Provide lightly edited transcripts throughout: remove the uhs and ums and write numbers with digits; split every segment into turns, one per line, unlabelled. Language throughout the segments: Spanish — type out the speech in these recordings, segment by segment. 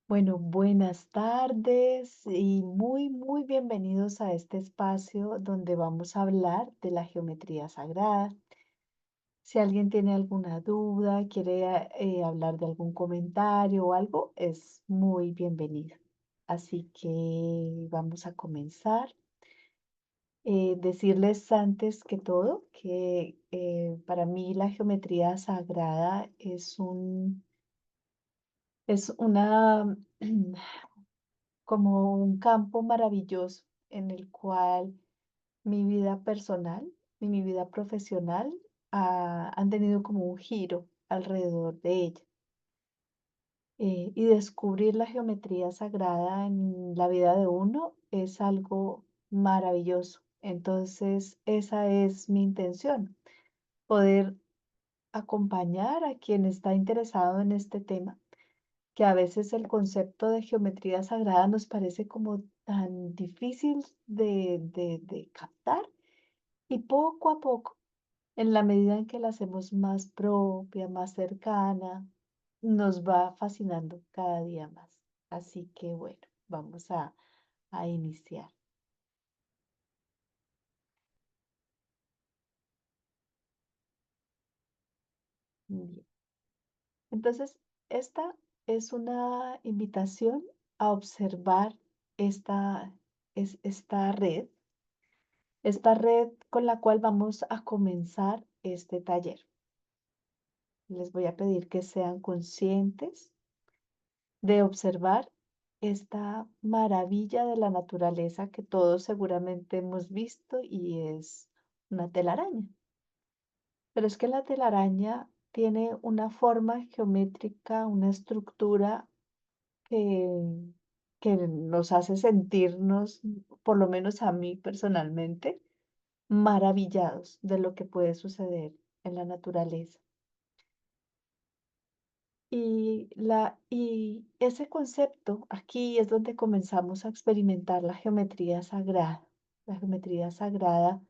Bueno, buenas tardes y muy bienvenidos a este espacio donde vamos a hablar de la geometría sagrada. Si alguien tiene alguna duda, quiere hablar de algún comentario o algo, es muy bienvenido. Así que vamos a comenzar. Decirles antes que todo que para mí la geometría sagrada es una como un campo maravilloso en el cual mi vida personal y mi vida profesional han tenido como un giro alrededor de ella. Y descubrir la geometría sagrada en la vida de uno es algo maravilloso. Entonces, esa es mi intención, poder acompañar a quien está interesado en este tema, que a veces el concepto de geometría sagrada nos parece como tan difícil de captar, y poco a poco, en la medida en que la hacemos más propia, más cercana, nos va fascinando cada día más. Así que bueno, vamos a iniciar. Bien. Entonces, esta es una invitación a observar esta, esta red con la cual vamos a comenzar este taller. Les voy a pedir que sean conscientes de observar esta maravilla de la naturaleza que todos seguramente hemos visto y es una telaraña. Pero es que la telaraña tiene una forma geométrica, una estructura que, que nos hace sentirnos, por lo menos a mí personalmente, maravillados de lo que puede suceder en la naturaleza. Y ese concepto aquí es donde comenzamos a experimentar la geometría sagrada. La geometría sagrada,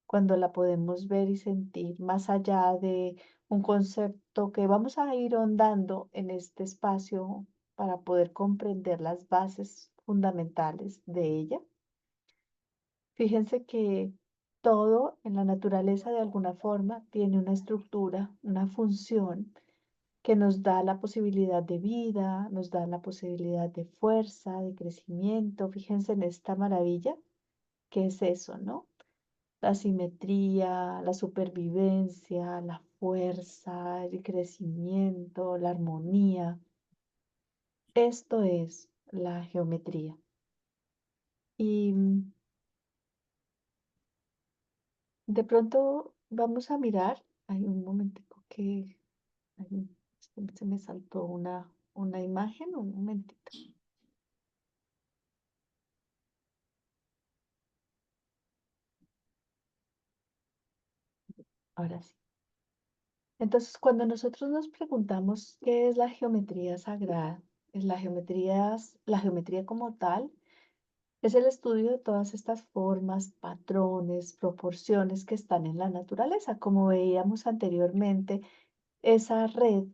cuando la podemos ver y sentir más allá de un concepto que vamos a ir ahondando en este espacio para poder comprender las bases fundamentales de ella. Fíjense que todo en la naturaleza de alguna forma tiene una estructura, una función que nos da la posibilidad de vida, nos da la posibilidad de fuerza, de crecimiento. Fíjense en esta maravilla, que es eso, ¿no? La simetría, la supervivencia, la fuerza, el crecimiento, la armonía. Esto es la geometría. Y de pronto vamos a mirar, hay un momentico que se me saltó una imagen, un momentito, ahora sí. Entonces, cuando nosotros nos preguntamos qué es la geometría sagrada, es la geometría como tal es el estudio de todas estas formas, patrones, proporciones que están en la naturaleza. Como veíamos anteriormente, esa red,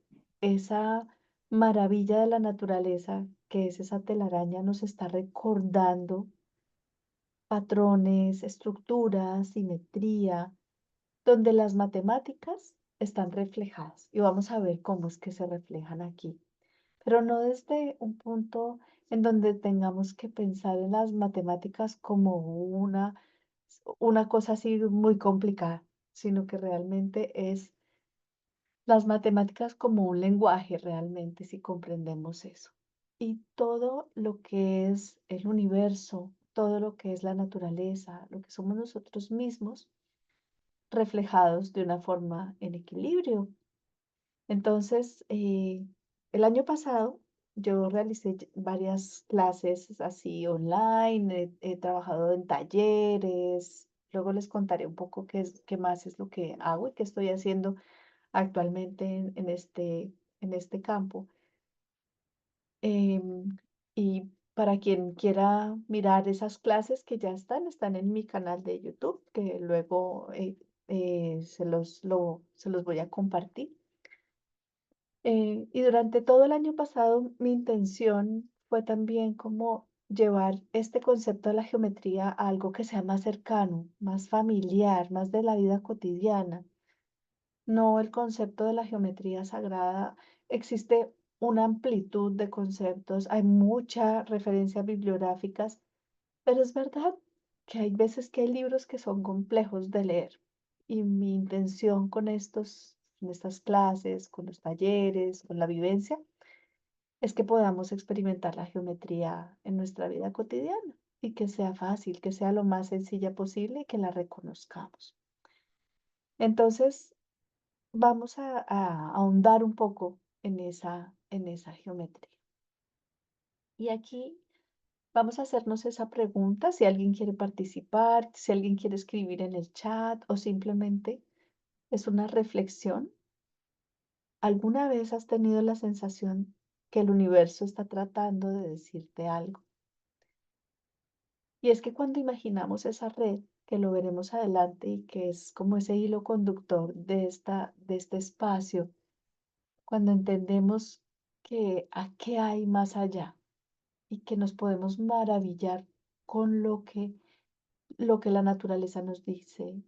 esa maravilla de la naturaleza, que es esa telaraña, nos está recordando patrones, estructuras, simetría, donde las matemáticas están reflejadas. Y vamos a ver cómo es que se reflejan aquí, pero no desde un punto en donde tengamos que pensar en las matemáticas como una cosa así muy complicada, sino que realmente es las matemáticas como un lenguaje realmente, si comprendemos eso. Y todo lo que es el universo, todo lo que es la naturaleza, lo que somos nosotros mismos, reflejados de una forma en equilibrio. Entonces, el año pasado yo realicé varias clases así online, he trabajado en talleres, luego les contaré un poco qué más es lo que hago y qué estoy haciendo actualmente en este campo. Y para quien quiera mirar esas clases que ya están en mi canal de YouTube, que luego se los voy a compartir. Y durante todo el año pasado, mi intención fue también como llevar este concepto de la geometría a algo que sea más cercano, más familiar, más de la vida cotidiana. No el concepto de la geometría sagrada. Existe una amplitud de conceptos, hay muchas referencias bibliográficas, pero es verdad que hay veces que hay libros que son complejos de leer. Y mi intención con con estas clases, con los talleres, con la vivencia, es que podamos experimentar la geometría en nuestra vida cotidiana y que sea fácil, que sea lo más sencilla posible y que la reconozcamos. Entonces, vamos a ahondar un poco en esa geometría. Y aquí vamos a hacernos esa pregunta, si alguien quiere participar, si alguien quiere escribir en el chat o simplemente es una reflexión. ¿Alguna vez has tenido la sensación que el universo está tratando de decirte algo? Y es que cuando imaginamos esa red, que lo veremos adelante y que es como ese hilo conductor de este espacio, cuando entendemos que a qué hay más allá y que nos podemos maravillar con lo que la naturaleza nos dice,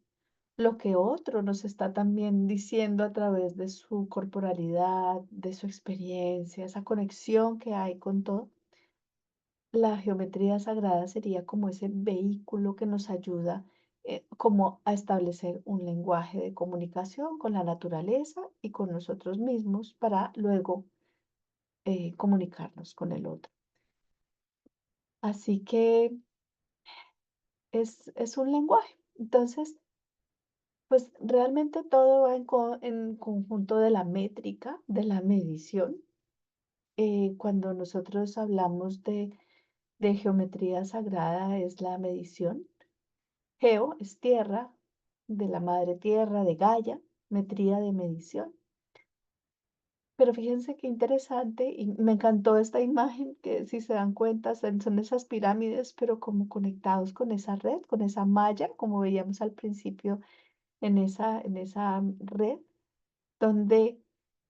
lo que otro nos está también diciendo a través de su corporalidad, de su experiencia, esa conexión que hay con todo. La geometría sagrada sería como ese vehículo que nos ayuda como a establecer un lenguaje de comunicación con la naturaleza y con nosotros mismos para luego comunicarnos con el otro. Así que es un lenguaje. Entonces, pues realmente todo va en conjunto de la métrica, de la medición. Cuando nosotros hablamos de geometría sagrada es la medición. Geo es tierra, de la madre tierra, de Gaia, metría de medición. Pero fíjense qué interesante y me encantó esta imagen que si se dan cuenta son esas pirámides, pero como conectados con esa red, con esa malla, como veíamos al principio en esa red, donde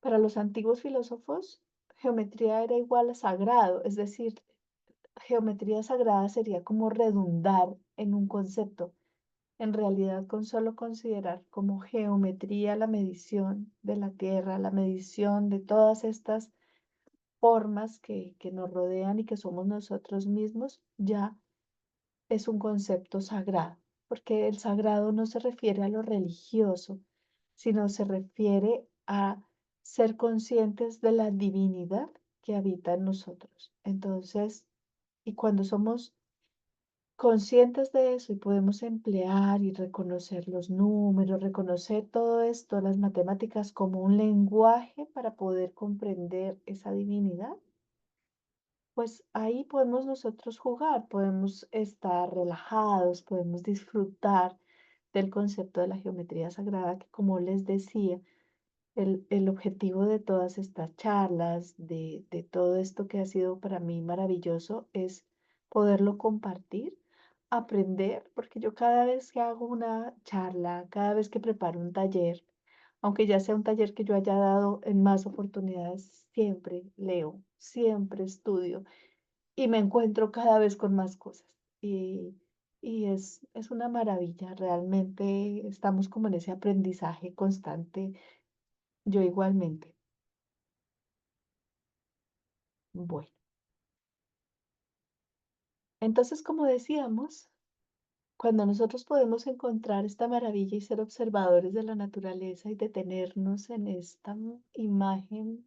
para los antiguos filósofos geometría era igual a sagrado, es decir, geometría sagrada sería como redundar en un concepto. En realidad, con solo considerar como geometría la medición de la Tierra, la medición de todas estas formas que nos rodean y que somos nosotros mismos, ya es un concepto sagrado, porque el sagrado no se refiere a lo religioso, sino se refiere a ser conscientes de la divinidad que habita en nosotros. Entonces, y cuando somos conscientes de eso y podemos emplear y reconocer los números, reconocer todo esto, las matemáticas como un lenguaje para poder comprender esa divinidad, pues ahí podemos nosotros jugar, podemos estar relajados, podemos disfrutar del concepto de la geometría sagrada, que como les decía, el objetivo de todas estas charlas, de todo esto que ha sido para mí maravilloso, es poderlo compartir, aprender, porque yo cada vez que hago una charla, cada vez que preparo un taller, aunque ya sea un taller que yo haya dado en más oportunidades, siempre leo, siempre estudio y me encuentro cada vez con más cosas. Y es una maravilla, realmente estamos como en ese aprendizaje constante, yo igualmente. Bueno, entonces como decíamos, cuando nosotros podemos encontrar esta maravilla y ser observadores de la naturaleza y detenernos en esta imagen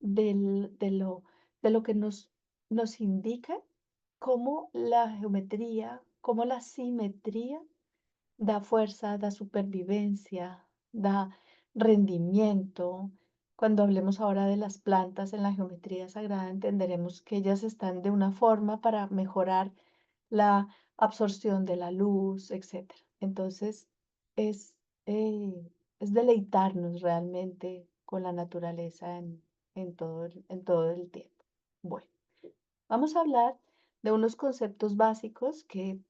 del- de lo, de lo que nos indica cómo la geometría, cómo la simetría da fuerza, da supervivencia, da rendimiento. Cuando hablemos ahora de las plantas en la geometría sagrada, entenderemos que ellas están de una forma para mejorar la absorción de la luz, etcétera. Entonces, es, es deleitarnos realmente con la naturaleza en todo el tiempo. Bueno, vamos a hablar de unos conceptos básicos que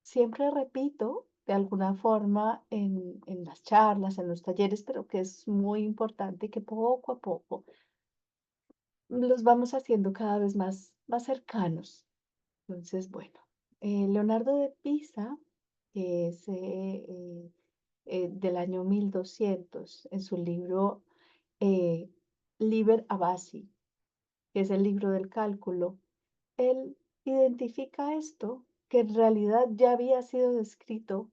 siempre repito de alguna forma en las charlas, en los talleres, pero que es muy importante que poco a poco los vamos haciendo cada vez más cercanos. Entonces, bueno, Leonardo de Pisa, que es del año 1200, en su libro eh, Liber Abaci, que es el libro del cálculo, él identifica esto, que en realidad ya había sido descrito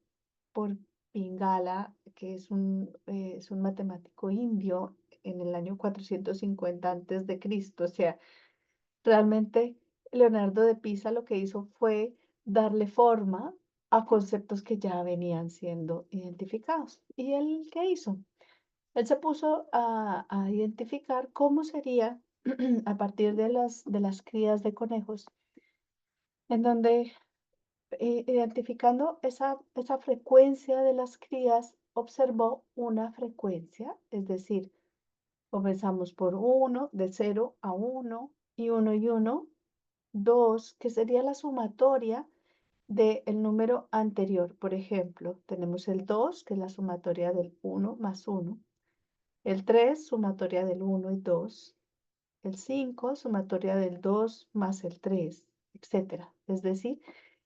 por Pingala, que es un matemático indio en el año 450 antes de Cristo. O sea, realmente Leonardo de Pisa lo que hizo fue darle forma a conceptos que ya venían siendo identificados. ¿Y él qué hizo? Él se puso a identificar cómo sería a partir de las crías de conejos, en donde identificando esa frecuencia de las crías, observó una frecuencia, es decir, comenzamos por uno, de 0 a 1, y uno, 2, que sería la sumatoria del número anterior. Por ejemplo, tenemos el 2, que es la sumatoria del 1 más 1. El 3, sumatoria del 1 y 2. El 5, sumatoria del 2 más el 3, etcétera. Es decir,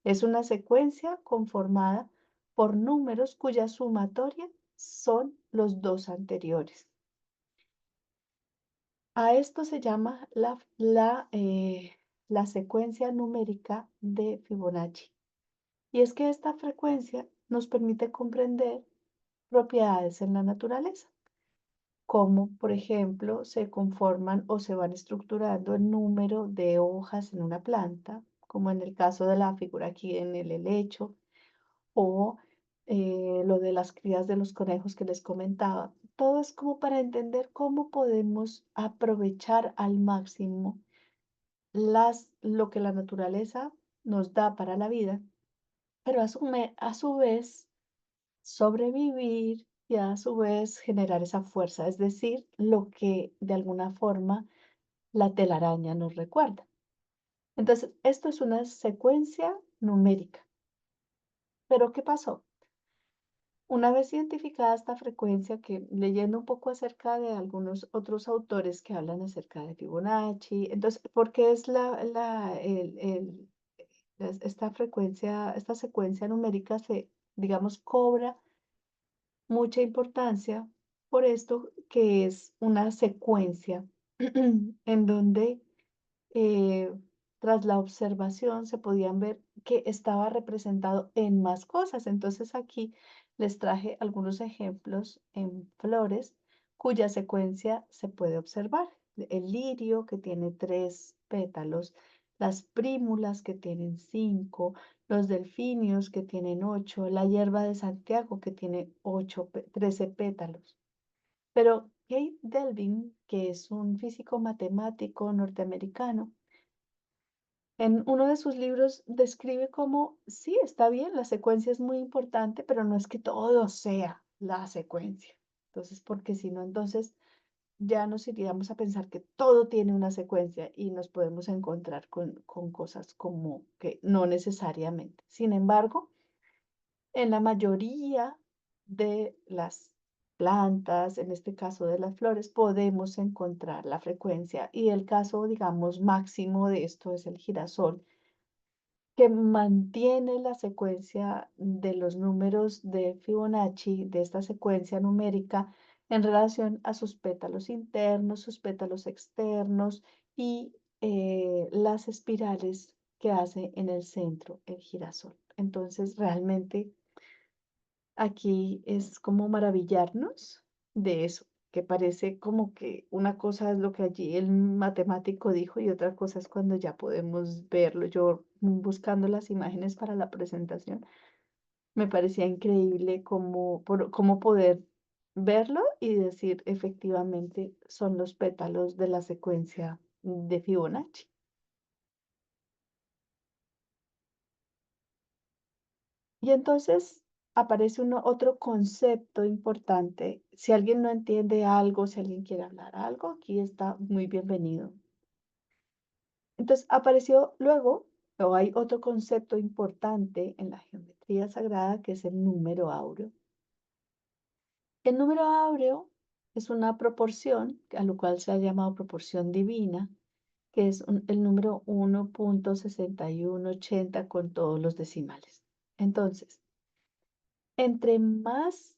es una secuencia conformada por números cuya sumatoria son los dos anteriores. A esto se llama la secuencia numérica de Fibonacci. Y es que esta frecuencia nos permite comprender propiedades en la naturaleza, como por ejemplo se conforman o se van estructurando el número de hojas en una planta, como en el caso de la figura aquí en el helecho, o lo de las crías de los conejos que les comentaba. Todo es como para entender cómo podemos aprovechar al máximo lo que la naturaleza nos da para la vida, pero a su vez sobrevivir y a su vez generar esa fuerza, es decir, lo que de alguna forma la telaraña nos recuerda. Entonces, esto es una secuencia numérica. Pero ¿qué pasó? Una vez identificada esta frecuencia, que leyendo un poco acerca de algunos otros autores que hablan acerca de Fibonacci, entonces, ¿por qué es esta frecuencia, esta secuencia numérica digamos, cobra mucha importancia por esto que es una secuencia en donde eh, tras la observación se podían ver que estaba representado en más cosas. Entonces aquí les traje algunos ejemplos en flores cuya secuencia se puede observar. El lirio, que tiene 3 pétalos, las prímulas, que tienen 5, los delfinios, que tienen 8, la hierba de Santiago, que tiene 13 pétalos. Pero Kate Delvin, que es un físico matemático norteamericano, en uno de sus libros describe cómo, sí, está bien, la secuencia es muy importante, pero no es que todo sea la secuencia. Entonces, porque si no, entonces ya nos iríamos a pensar que todo tiene una secuencia y nos podemos encontrar con cosas como que no necesariamente. Sin embargo, en la mayoría de las plantas, en este caso de las flores, podemos encontrar la frecuencia, y el caso, digamos, máximo de esto es el girasol, que mantiene la secuencia de los números de Fibonacci, de esta secuencia numérica, en relación a sus pétalos internos, sus pétalos externos y las espirales que hace en el centro el girasol. Entonces, realmente aquí es como maravillarnos de eso, que parece como que una cosa es lo que allí el matemático dijo y otra cosa es cuando ya podemos verlo. Yo buscando las imágenes para la presentación, me parecía increíble cómo poder verlo y decir efectivamente son los pétalos de la secuencia de Fibonacci. Y entonces aparece otro concepto importante. Si alguien no entiende algo, si alguien quiere hablar algo, aquí está muy bienvenido. Entonces apareció luego o hay otro concepto importante en la geometría sagrada que es el número áureo. El número áureo es una proporción, a lo cual se ha llamado proporción divina, que es el número 1.6180 con todos los decimales. Entonces, entre más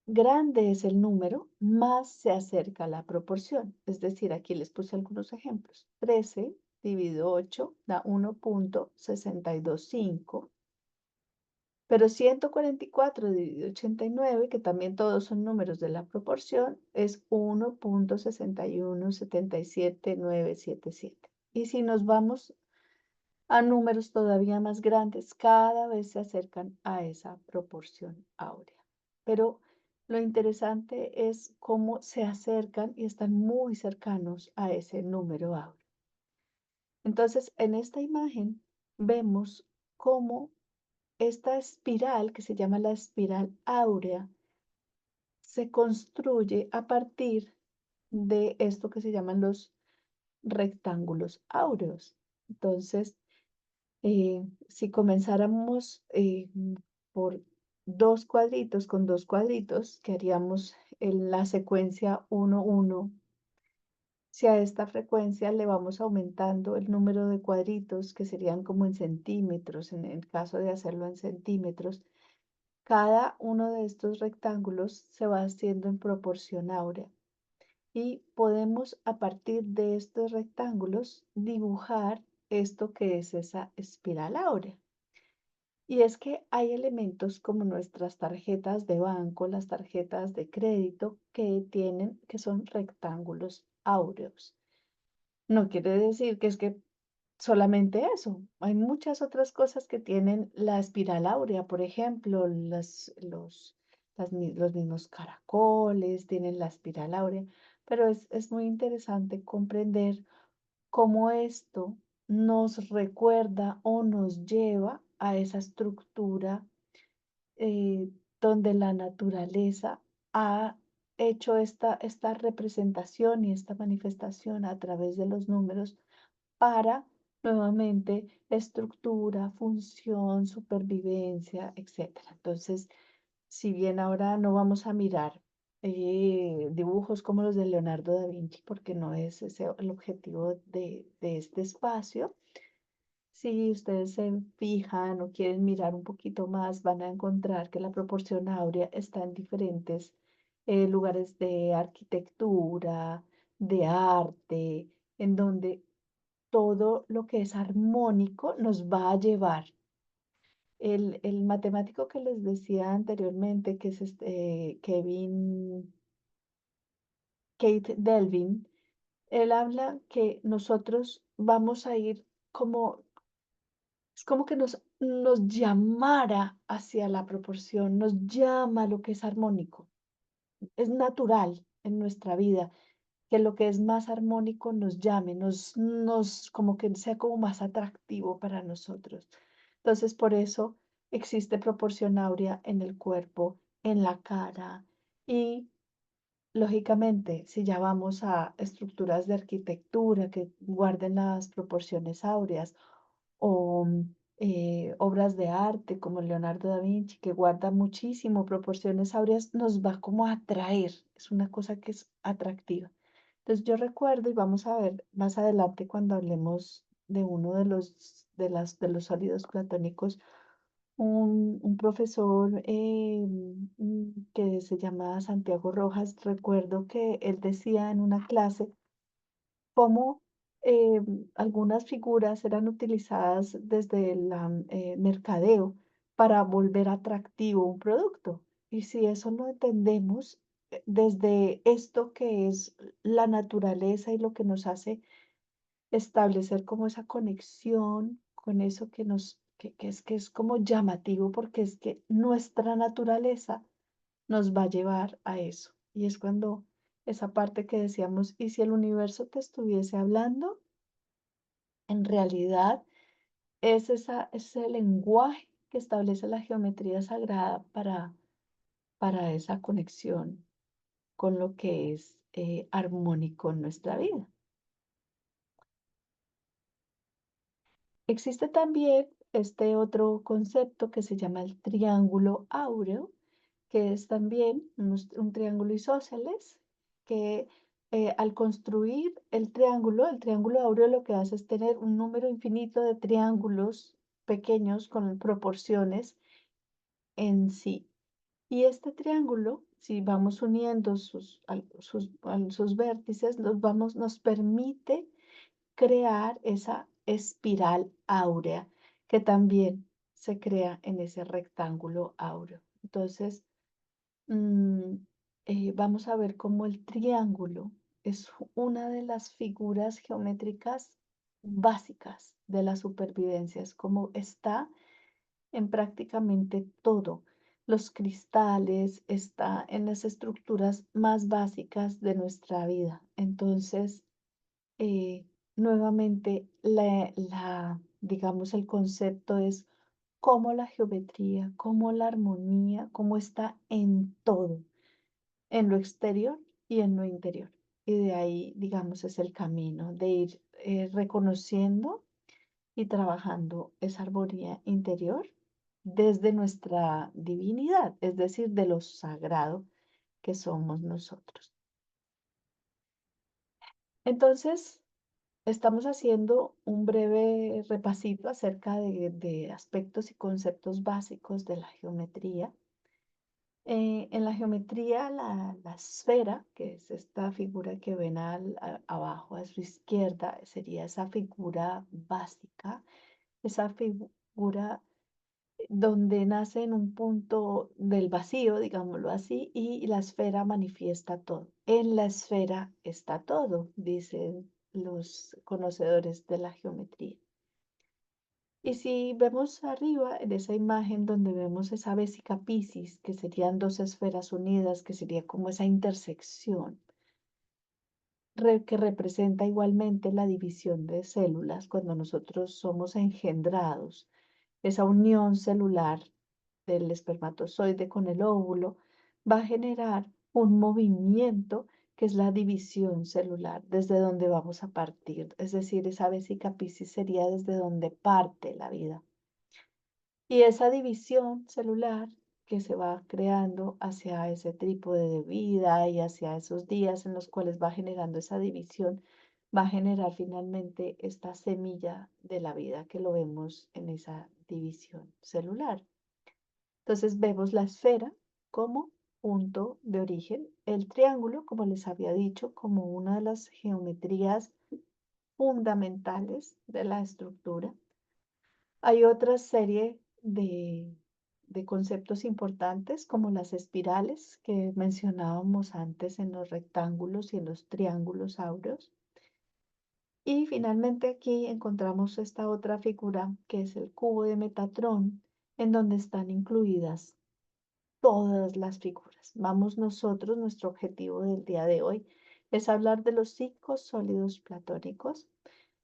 grande es el número, más se acerca a la proporción. Es decir, aquí les puse algunos ejemplos. 13 dividido 8 da 1.625, pero 144 dividido 89, que también todos son números de la proporción, es 1.61779777. Y si nos vamos a números todavía más grandes, cada vez se acercan a esa proporción áurea. Pero lo interesante es cómo se acercan y están muy cercanos a ese número áureo. Entonces, en esta imagen vemos cómo esta espiral, que se llama la espiral áurea, se construye a partir de esto que se llaman los rectángulos áureos. Entonces, si comenzáramos por dos cuadritos con dos cuadritos, que haríamos en la secuencia 1, 1, si a esta frecuencia le vamos aumentando el número de cuadritos, que serían como en centímetros, en el caso de hacerlo en centímetros, cada uno de estos rectángulos se va haciendo en proporción áurea. Y podemos a partir de estos rectángulos dibujar esto que es esa espiral áurea. Y es que hay elementos como nuestras tarjetas de banco, las tarjetas de crédito, que son rectángulos áureos. No quiere decir que es que solamente eso. Hay muchas otras cosas que tienen la espiral áurea, por ejemplo, los mismos caracoles tienen la espiral áurea, pero es muy interesante comprender cómo esto nos recuerda o nos lleva a esa estructura donde la naturaleza ha hecho esta representación y esta manifestación a través de los números para nuevamente estructura, función, supervivencia, etcétera. Entonces, si bien ahora no vamos a mirar dibujos como los de Leonardo da Vinci, porque no es ese el objetivo de este espacio, si ustedes se fijan o quieren mirar un poquito más, van a encontrar que la proporción áurea está en diferentes lugares de arquitectura, de arte, en donde todo lo que es armónico nos va a llevar. El matemático que les decía anteriormente, que es Kate Delvin, él habla que nosotros vamos a ir como, es como que nos llamara hacia la proporción, nos llama a lo que es armónico. Es natural en nuestra vida que lo que es más armónico nos llame, como que sea como más atractivo para nosotros. Entonces, por eso existe proporción áurea en el cuerpo, en la cara y, lógicamente, si ya vamos a estructuras de arquitectura que guarden las proporciones áureas o obras de arte como Leonardo da Vinci, que guarda muchísimo proporciones áureas, nos va como a atraer, es una cosa que es atractiva. Entonces yo recuerdo, y vamos a ver más adelante cuando hablemos de uno de los sólidos platónicos, un profesor que se llamaba Santiago Rojas, recuerdo que él decía en una clase cómo algunas figuras eran utilizadas desde el mercadeo para volver atractivo un producto. Y si eso lo entendemos desde esto que es la naturaleza y lo que nos hace establecer como esa conexión con eso que es como llamativo, porque es que nuestra naturaleza nos va a llevar a eso. Y es cuando esa parte que decíamos, ¿y si el universo te estuviese hablando? En realidad es ese lenguaje que establece la geometría sagrada para esa conexión con lo que es armónico en nuestra vida. Existe también este otro concepto que se llama el triángulo áureo, que es también un triángulo isósceles, que al construir el triángulo áureo lo que hace es tener un número infinito de triángulos pequeños con proporciones en sí. Y este triángulo, si vamos uniendo sus vértices, nos permite crear esa espiral áurea que también se crea en ese rectángulo áureo. Entonces, mm, vamos a ver cómo el triángulo es una de las figuras geométricas básicas de la supervivencia. Es como está en prácticamente todo. Los cristales, está en las estructuras más básicas de nuestra vida. Entonces, eh, nuevamente, digamos, el concepto es cómo la geometría, cómo la armonía, cómo está en todo, en lo exterior y en lo interior. Y de ahí, digamos, es el camino de ir reconociendo y trabajando esa armonía interior desde nuestra divinidad, es decir, de lo sagrado que somos nosotros. Entonces, estamos haciendo un breve repasito acerca de aspectos y conceptos básicos de la geometría. En la geometría, la esfera, que es esta figura que ven abajo a su izquierda, sería esa figura básica, esa figura donde nace en un punto del vacío, digámoslo así, y la esfera manifiesta todo. En la esfera está todo, dicen los conocedores de la geometría. Y si vemos arriba en esa imagen donde vemos esa vesica Piscis, que serían dos esferas unidas, que sería como esa intersección, que representa igualmente la división de células cuando nosotros somos engendrados, esa unión celular del espermatozoide con el óvulo va a generar un movimiento que es la división celular, desde donde vamos a partir. Es decir, esa vesica Piscis sería desde donde parte la vida. Y esa división celular que se va creando hacia ese trípode de vida y hacia esos días en los cuales va generando esa división, va a generar finalmente esta semilla de la vida que lo vemos en esa división celular. Entonces vemos la esfera como punto de origen, el triángulo, como les había dicho, como una de las geometrías fundamentales de la estructura. Hay otra serie de conceptos importantes como las espirales que mencionábamos antes en los rectángulos y en los triángulos áureos. Y finalmente aquí encontramos esta otra figura que es el cubo de Metatrón, en donde están incluidas todas las figuras. Vamos nosotros, nuestro objetivo del día de hoy es hablar de los 5 sólidos platónicos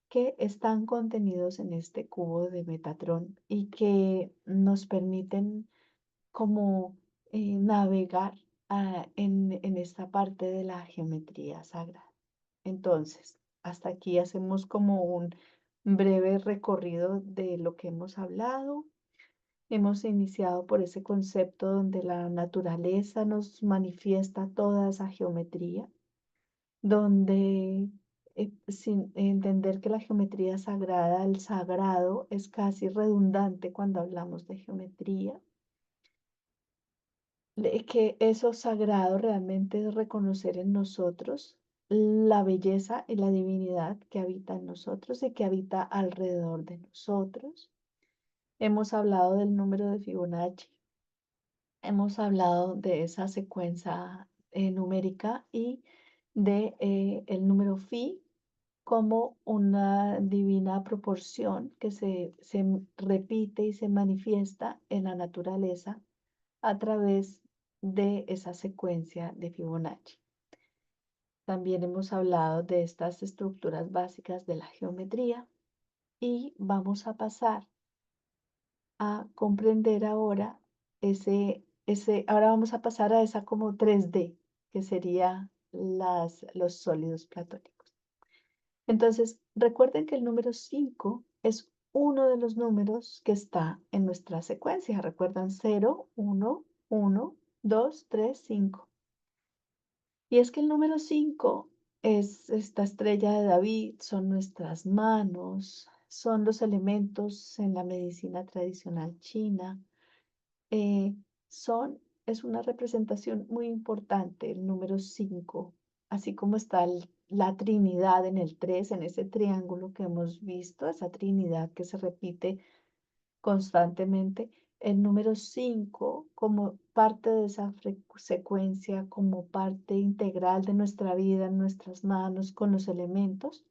que están contenidos en este cubo de Metatrón y que nos permiten como navegar en esta parte de la geometría sagrada. Entonces, hasta aquí hacemos como un breve recorrido de lo que hemos hablado. Hemos iniciado por ese concepto donde la naturaleza nos manifiesta toda esa geometría, donde sin entender que la geometría sagrada, el sagrado, es casi redundante cuando hablamos de geometría, que eso sagrado realmente es reconocer en nosotros la belleza y la divinidad que habita en nosotros y que habita alrededor de nosotros. Hemos hablado del número de Fibonacci. Hemos hablado de esa secuencia numérica y de el número phi como una divina proporción que se repite y se manifiesta en la naturaleza a través de esa secuencia de Fibonacci. También hemos hablado de estas estructuras básicas de la geometría y vamos a pasar a comprender ahora ahora vamos a pasar a esa como 3D, que sería los sólidos platónicos. Entonces, recuerden que el número 5 es uno de los números que está en nuestra secuencia. Recuerdan 0, 1, 1, 2, 3, 5. Y es que el número 5 es esta estrella de David, son nuestras manos, son los elementos en la medicina tradicional china. eh, son, es una representación muy importante, el número 5, así como está la Trinidad en el 3, en ese triángulo que hemos visto, esa Trinidad que se repite constantemente. El número 5 como parte de esa secuencia, como parte integral de nuestra vida en nuestras manos con los elementos,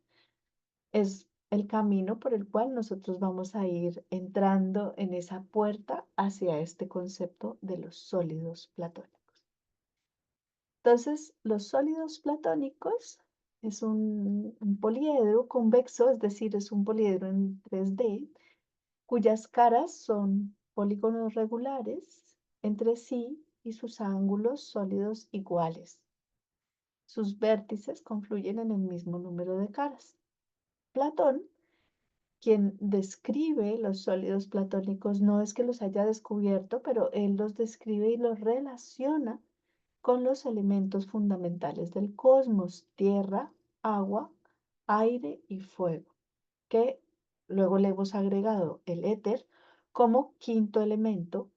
es el camino por el cual nosotros vamos a ir entrando en esa puerta hacia este concepto de los sólidos platónicos. Entonces, los sólidos platónicos es un poliedro convexo, es decir, es un poliedro en 3D, cuyas caras son polígonos regulares entre sí y sus ángulos sólidos iguales. Sus vértices confluyen en el mismo número de caras. Platón, quien describe los sólidos platónicos, no es que los haya descubierto, pero él los describe y los relaciona con los elementos fundamentales del cosmos: tierra, agua, aire y fuego, que luego le hemos agregado el éter como quinto elemento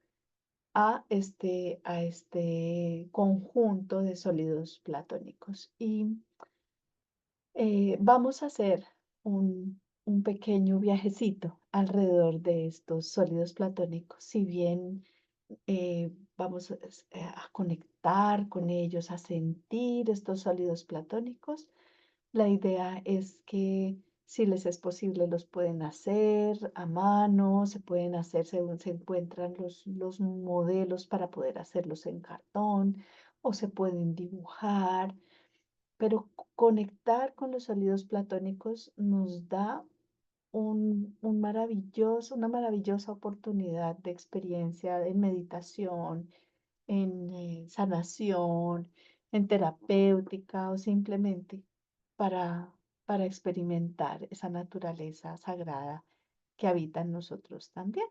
a este conjunto de sólidos platónicos. Y vamos a hacer un pequeño viajecito alrededor de estos sólidos platónicos. Si bien vamos a conectar con ellos, a sentir estos sólidos platónicos, la idea es que si les es posible los pueden hacer a mano, se pueden hacer según se encuentran los modelos para poder hacerlos en cartón o se pueden dibujar, pero conectar con los sólidos platónicos nos da una maravillosa oportunidad de experiencia en meditación, en sanación, en terapéutica o simplemente para, para experimentar esa naturaleza sagrada que habita en nosotros también.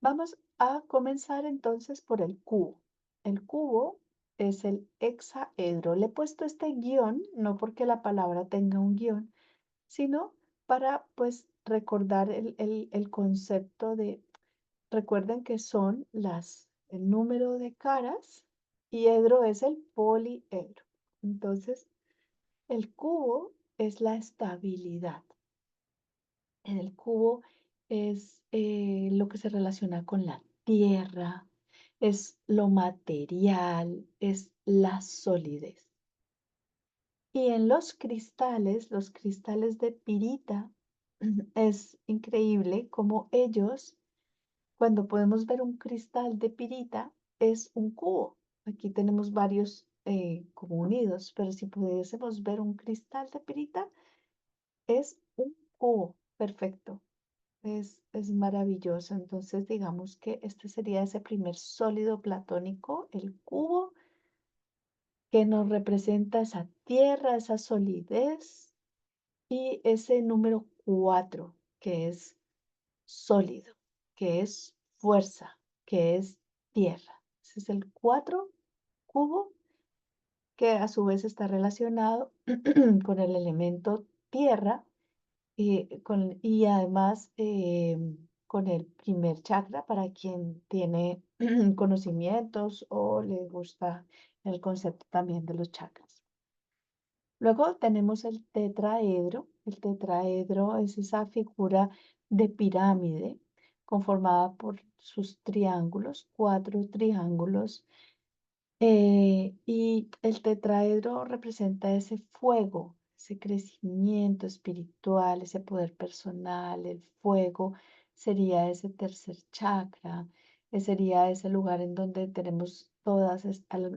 Vamos a comenzar entonces por el cubo. El cubo es el hexaedro. Le he puesto este guión, no porque la palabra tenga un guión, sino para pues recordar el concepto de, recuerden que son el número de caras y edro es el poliedro. Entonces, el cubo es la estabilidad. En el cubo es lo que se relaciona con la tierra, es lo material, es la solidez. Y en los cristales de pirita, es increíble cómo ellos, cuando podemos ver un cristal de pirita, es un cubo. Aquí tenemos varios como unidos, pero si pudiésemos ver un cristal de pirita, es un cubo perfecto. Es maravilloso. Entonces, digamos que este sería ese primer sólido platónico, el cubo, que nos representa esa tierra, esa solidez, y ese número 4, que es sólido, que es fuerza, que es tierra. Ese es el 4 cubo, que a su vez está relacionado con el elemento tierra y además con el primer chakra para quien tiene conocimientos o le gusta el concepto también de los chakras. Luego tenemos el tetraedro. El tetraedro es esa figura de pirámide conformada por sus triángulos, 4 triángulos. Y el tetraedro representa ese fuego, ese crecimiento espiritual, ese poder personal. El fuego sería ese tercer chakra, sería ese lugar en donde tenemos todas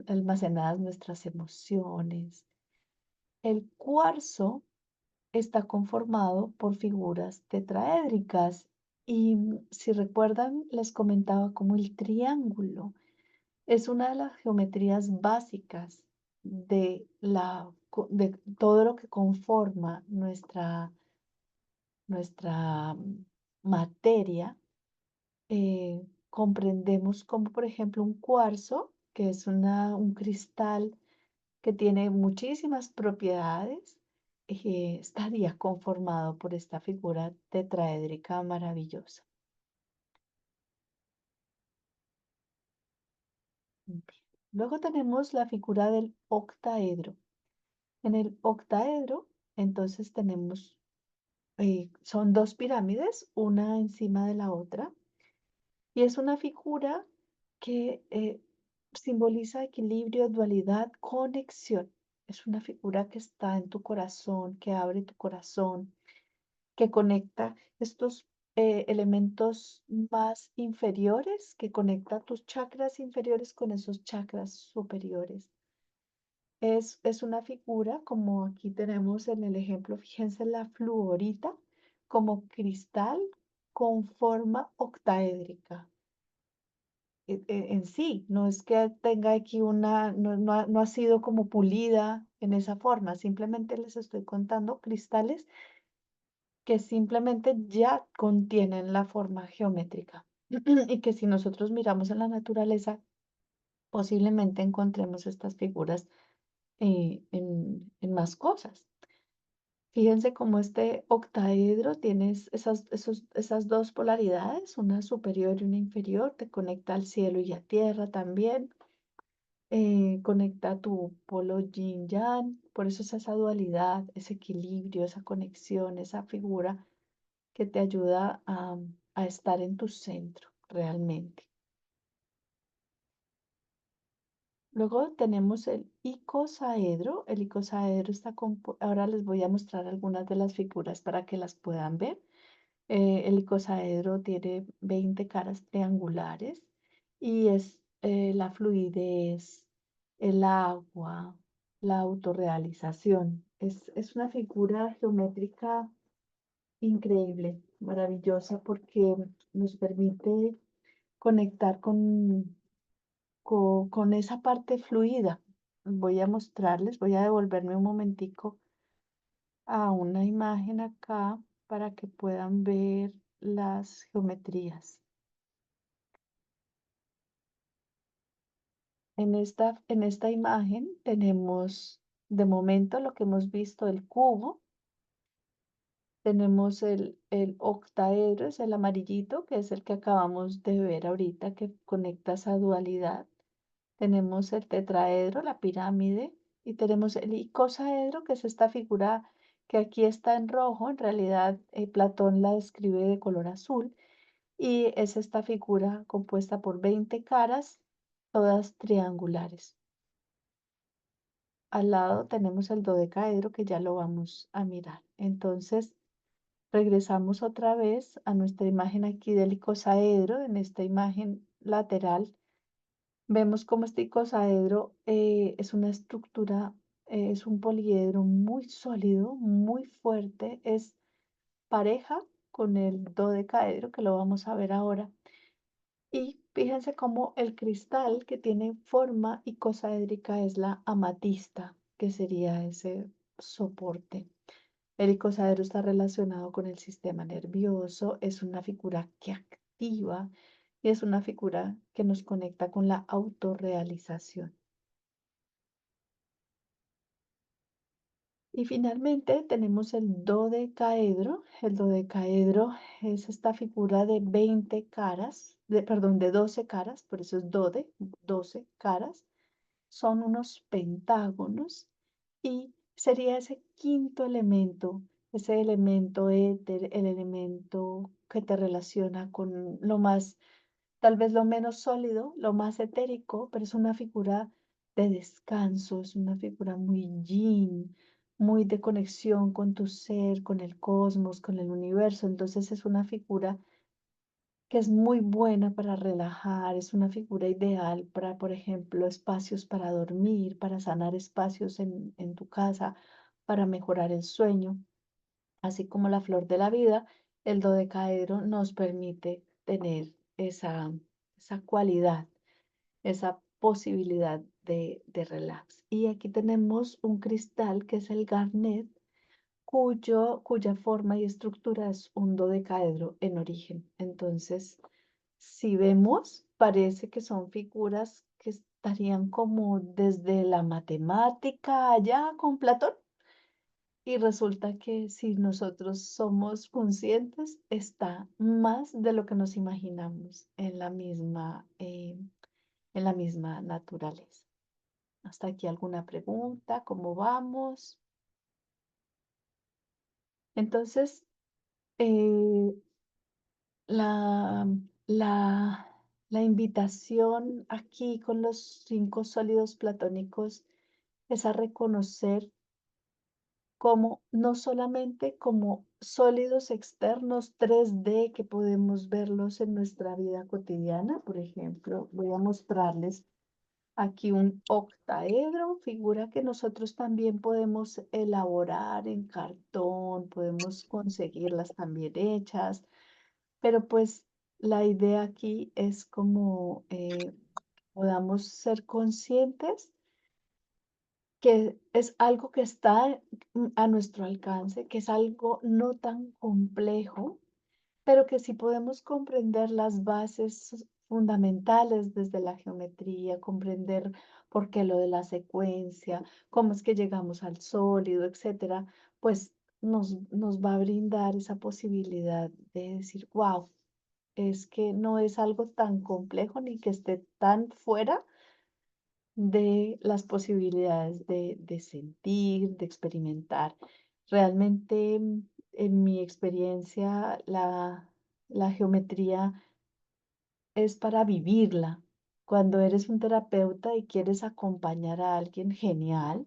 almacenadas nuestras emociones. El cuarzo está conformado por figuras tetraédricas y si recuerdan, les comentaba como el triángulo es una de las geometrías básicas de todo lo que conforma nuestra materia, comprendemos como, por ejemplo, un cuarzo, que es un cristal que tiene muchísimas propiedades, estaría conformado por esta figura tetraédrica maravillosa. Bien. Luego tenemos la figura del octaedro. En el octaedro, entonces tenemos, son dos pirámides, una encima de la otra, y es una figura que simboliza equilibrio, dualidad, conexión. Es una figura que está en tu corazón, que abre tu corazón, que conecta estos elementos más inferiores, que conecta tus chakras inferiores con esos chakras superiores. Es una figura, como aquí tenemos en el ejemplo, fíjense la fluorita, como cristal con forma octaédrica. En sí, no es que tenga aquí no ha sido como pulida en esa forma, simplemente les estoy contando cristales que simplemente ya contienen la forma geométrica y que si nosotros miramos en la naturaleza, posiblemente encontremos estas figuras en más cosas. Fíjense cómo este octaedro tiene esas dos polaridades, una superior y una inferior, te conecta al cielo y a tierra también, conecta tu polo yin yang, por eso es esa dualidad, ese equilibrio, esa conexión, esa figura que te ayuda a estar en tu centro realmente. Luego tenemos el icosaedro. El icosaedro está ahora les voy a mostrar algunas de las figuras para que las puedan ver. El icosaedro tiene 20 caras triangulares y es la fluidez, el agua, la autorrealización. Es una figura geométrica increíble, maravillosa, porque nos permite conectar con esa parte fluida. Voy a mostrarles, voy a devolverme un momentico a una imagen acá para que puedan ver las geometrías. En esta imagen tenemos de momento lo que hemos visto, el cubo. Tenemos el octaedro, es el amarillito, que es el que acabamos de ver ahorita, que conecta esa dualidad. Tenemos el tetraedro, la pirámide, y tenemos el icosaedro, que es esta figura que aquí está en rojo. En realidad, Platón la describe de color azul, y es esta figura compuesta por 20 caras, todas triangulares. Al lado tenemos el dodecaedro, que ya lo vamos a mirar. Entonces, regresamos otra vez a nuestra imagen aquí del icosaedro. En esta imagen lateral vemos cómo este icosaedro es una estructura, es un poliedro muy sólido, muy fuerte, es pareja con el dodecaedro, que lo vamos a ver ahora. Y fíjense cómo el cristal que tiene forma icosaédrica es la amatista, que sería ese soporte. El icosaedro está relacionado con el sistema nervioso, es una figura que activa y es una figura que nos conecta con la autorrealización. Y finalmente tenemos el dodecaedro. El dodecaedro es esta figura de 20 caras, perdón, de 12 caras, por eso es 12 caras. Son unos pentágonos y sería ese quinto elemento, ese elemento éter, el elemento que te relaciona con lo más, tal vez lo menos sólido, lo más etérico, pero es una figura de descanso, es una figura muy yin, muy de conexión con tu ser, con el cosmos, con el universo. Entonces es una figura que es muy buena para relajar, es una figura ideal para, por ejemplo, espacios para dormir, para sanar espacios en tu casa, para mejorar el sueño. Así como la flor de la vida, el dodecaedro nos permite tener esa cualidad, esa posibilidad de relax. Y aquí tenemos un cristal que es el garnet, cuya forma y estructura es un dodecaedro en origen. Entonces, si vemos, parece que son figuras que estarían como desde la matemática allá con Platón. Y resulta que si nosotros somos conscientes, está más de lo que nos imaginamos en la misma naturaleza. Hasta aquí alguna pregunta, ¿cómo vamos? Entonces, eh, la, la, la invitación aquí con los 5 sólidos platónicos es a reconocer como no solamente como sólidos externos 3D que podemos verlos en nuestra vida cotidiana. Por ejemplo, voy a mostrarles aquí un octaedro, figura que nosotros también podemos elaborar en cartón, podemos conseguirlas también hechas, pero pues la idea aquí es como podamos ser conscientes que es algo que está a nuestro alcance, que es algo no tan complejo, pero que sí podemos comprender las bases fundamentales desde la geometría, comprender por qué lo de la secuencia, cómo es que llegamos al sólido, etcétera, pues nos va a brindar esa posibilidad de decir, wow, es que no es algo tan complejo ni que esté tan fuera de las posibilidades de sentir, de experimentar. Realmente, en mi experiencia, la geometría es para vivirla. Cuando eres un terapeuta y quieres acompañar a alguien, genial,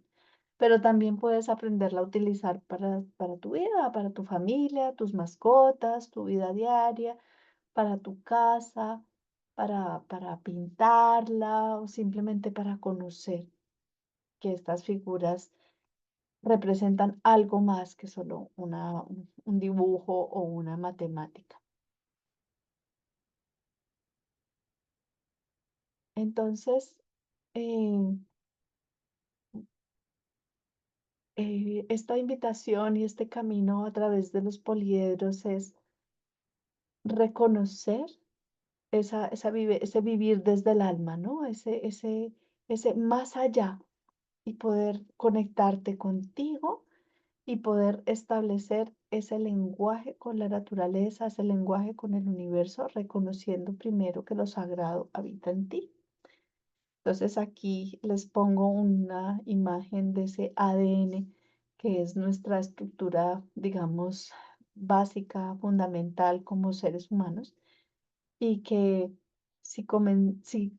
pero también puedes aprenderla a utilizar para tu vida, para tu familia, tus mascotas, tu vida diaria, para tu casa, para pintarla o simplemente para conocer que estas figuras representan algo más que solo un dibujo o una matemática. Entonces, eh, esta invitación y este camino a través de los poliedros es reconocer ese vivir desde el alma, ¿no? Ese más allá y poder conectarte contigo y poder establecer ese lenguaje con la naturaleza, ese lenguaje con el universo, reconociendo primero que lo sagrado habita en ti. Entonces aquí les pongo una imagen de ese ADN que es nuestra estructura, digamos, básica, fundamental como seres humanos y que si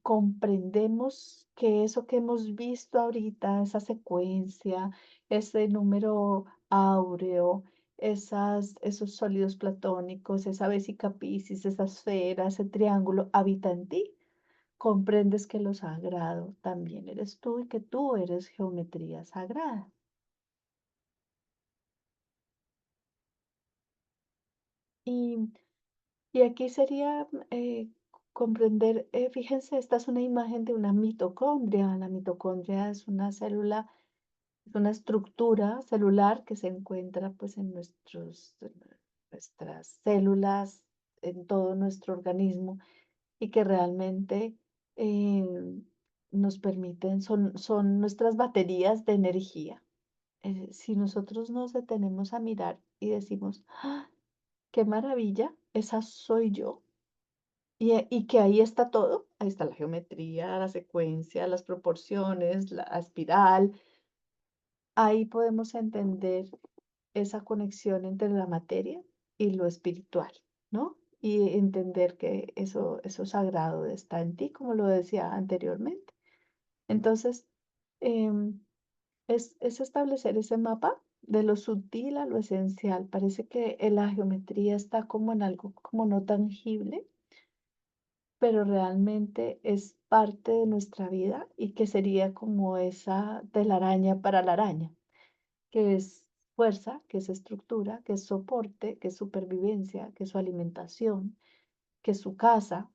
comprendemos que eso que hemos visto ahorita, esa secuencia, ese número áureo, esos sólidos platónicos, esa vesica Piscis, esa esfera, ese triángulo, habita en ti, comprendes que lo sagrado también eres tú y que tú eres geometría sagrada. Y Y aquí sería comprender, fíjense, esta es una imagen de una mitocondria. La mitocondria es una célula, es una estructura celular que se encuentra pues en nuestras células, en todo nuestro organismo y que realmente eh, nos permiten, son nuestras baterías de energía. Si nosotros nos detenemos a mirar y decimos, ¡ah! ¡Qué maravilla! Esa soy yo. Y que ahí está todo, ahí está la geometría, la secuencia, las proporciones, la espiral. Ahí podemos entender esa conexión entre la materia y lo espiritual, ¿no? Y entender que eso sagrado está en ti, como lo decía anteriormente. Entonces, em, es establecer ese mapa de lo sutil a lo esencial. Parece que la geometría está como en algo como no tangible, pero realmente es parte de nuestra vida y que sería como esa telaraña para la araña, que es fuerza, que es estructura, que es soporte, que es supervivencia, que es su alimentación, que es su casa,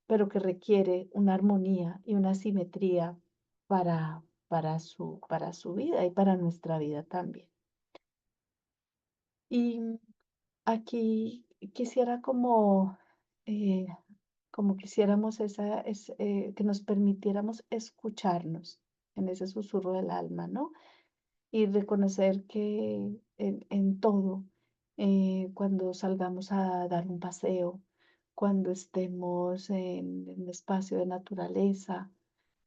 pero que requiere una armonía y una simetría para su vida y para nuestra vida también. Y aquí quisiera como, eh, como quisiéramos que nos permitiéramos escucharnos en ese susurro del alma, ¿no? Y reconocer que en todo, cuando salgamos a dar un paseo, cuando estemos en un espacio de naturaleza,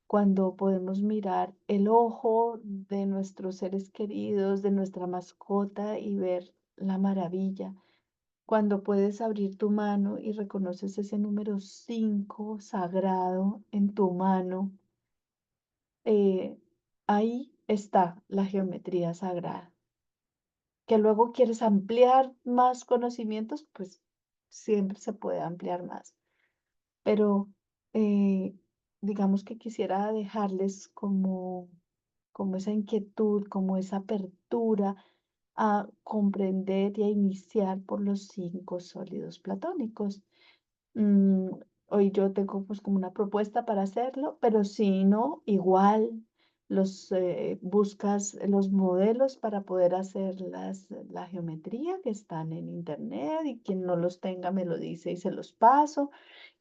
cuando podemos mirar el ojo de nuestros seres queridos, de nuestra mascota y ver la maravilla, cuando puedes abrir tu mano y reconoces ese número 5 sagrado en tu mano, eh, ahí está la geometría sagrada. Que luego quieres ampliar más conocimientos, pues siempre se puede ampliar más. Pero digamos que quisiera dejarles como esa inquietud, como esa apertura a comprender y a iniciar por los 5 sólidos platónicos. Mm, hoy yo tengo pues como una propuesta para hacerlo, pero si no, igual buscas los modelos para poder hacer la geometría que están en internet y quien no los tenga me lo dice y se los paso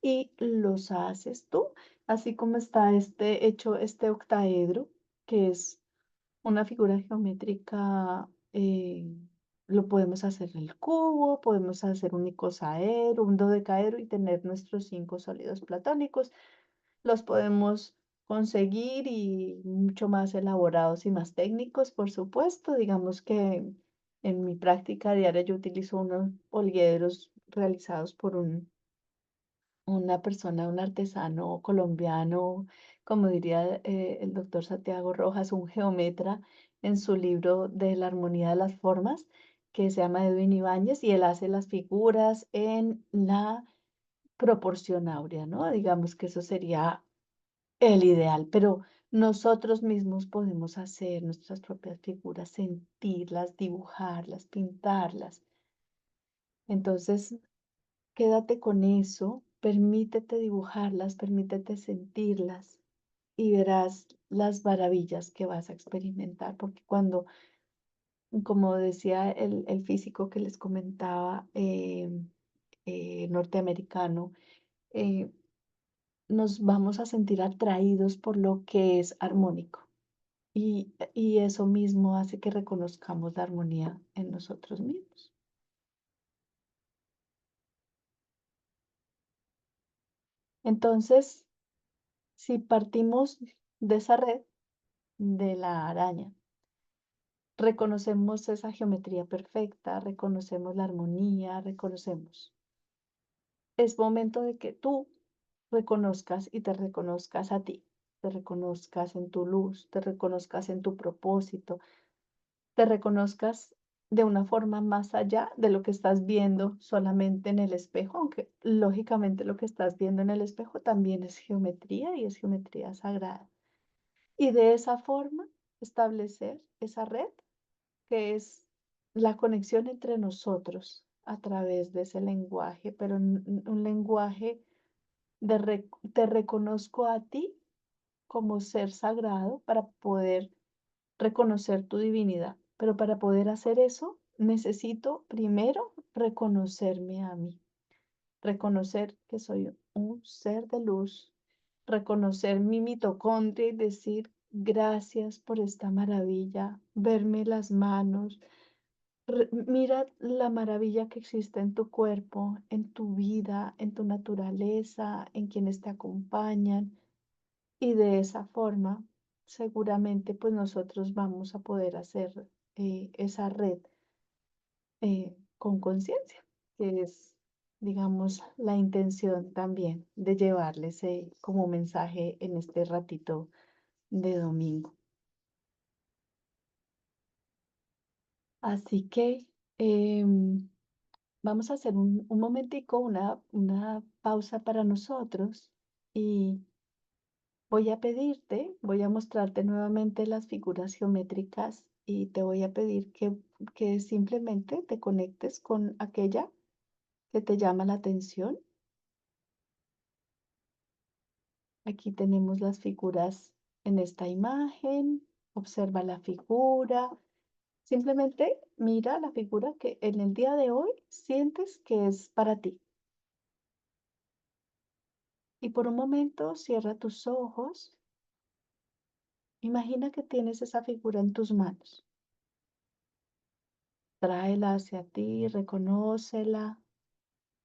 y los haces tú, así como está hecho este octaedro, que es una figura geométrica, lo podemos hacer el cubo, podemos hacer un icosaedro, un dodecaedro y tener nuestros 5 sólidos platónicos. Los podemos conseguir y mucho más elaborados y más técnicos, por supuesto. Digamos que en mi práctica diaria yo utilizo unos poliedros realizados por una persona, un artesano colombiano, como diría el doctor Santiago Rojas, un geómetra en su libro de la armonía de las formas, que se llama Edwin Ibáñez, y él hace las figuras en la proporción áurea, ¿no? Digamos que eso sería el ideal, pero nosotros mismos podemos hacer nuestras propias figuras, sentirlas, dibujarlas, pintarlas. Entonces, quédate con eso, permítete dibujarlas, permítete sentirlas y verás las maravillas que vas a experimentar, porque cuando, como decía el físico que les comentaba, norteamericano, eh, nos vamos a sentir atraídos por lo que es armónico. Y eso mismo hace que reconozcamos la armonía en nosotros mismos. Entonces, si partimos de esa red, de la araña. Reconocemos esa geometría perfecta, reconocemos la armonía, reconocemos. Es momento de que tú reconozcas y te reconozcas a ti, te reconozcas en tu luz, te reconozcas en tu propósito, te reconozcas de una forma más allá de lo que estás viendo solamente en el espejo, aunque lógicamente lo que estás viendo en el espejo también es geometría y es geometría sagrada. Y de esa forma establecer esa red que es la conexión entre nosotros a través de ese lenguaje, pero un lenguaje te reconozco a ti como ser sagrado para poder reconocer tu divinidad. Pero para poder hacer eso, necesito primero reconocerme a mí, reconocer que soy un ser de luz, reconocer mi mitocondria y decir gracias por esta maravilla, verme las manos. Mira la maravilla que existe en tu cuerpo, en tu vida, en tu naturaleza, en quienes te acompañan. Y de esa forma, seguramente, pues nosotros vamos a poder hacer esa red con conciencia, que es, digamos, la intención también de llevarles como mensaje en este ratito de domingo. Así que vamos a hacer un momentico, una pausa para nosotros y voy a mostrarte nuevamente las figuras geométricas y te voy a pedir que simplemente te conectes con aquella que te llama la atención. Aquí tenemos las figuras en esta imagen. Observa la figura, Simplemente mira la figura que en el día de hoy sientes que es para ti. Y por un momento cierra tus ojos. Imagina que tienes esa figura en tus manos. Tráela hacia ti, reconócela.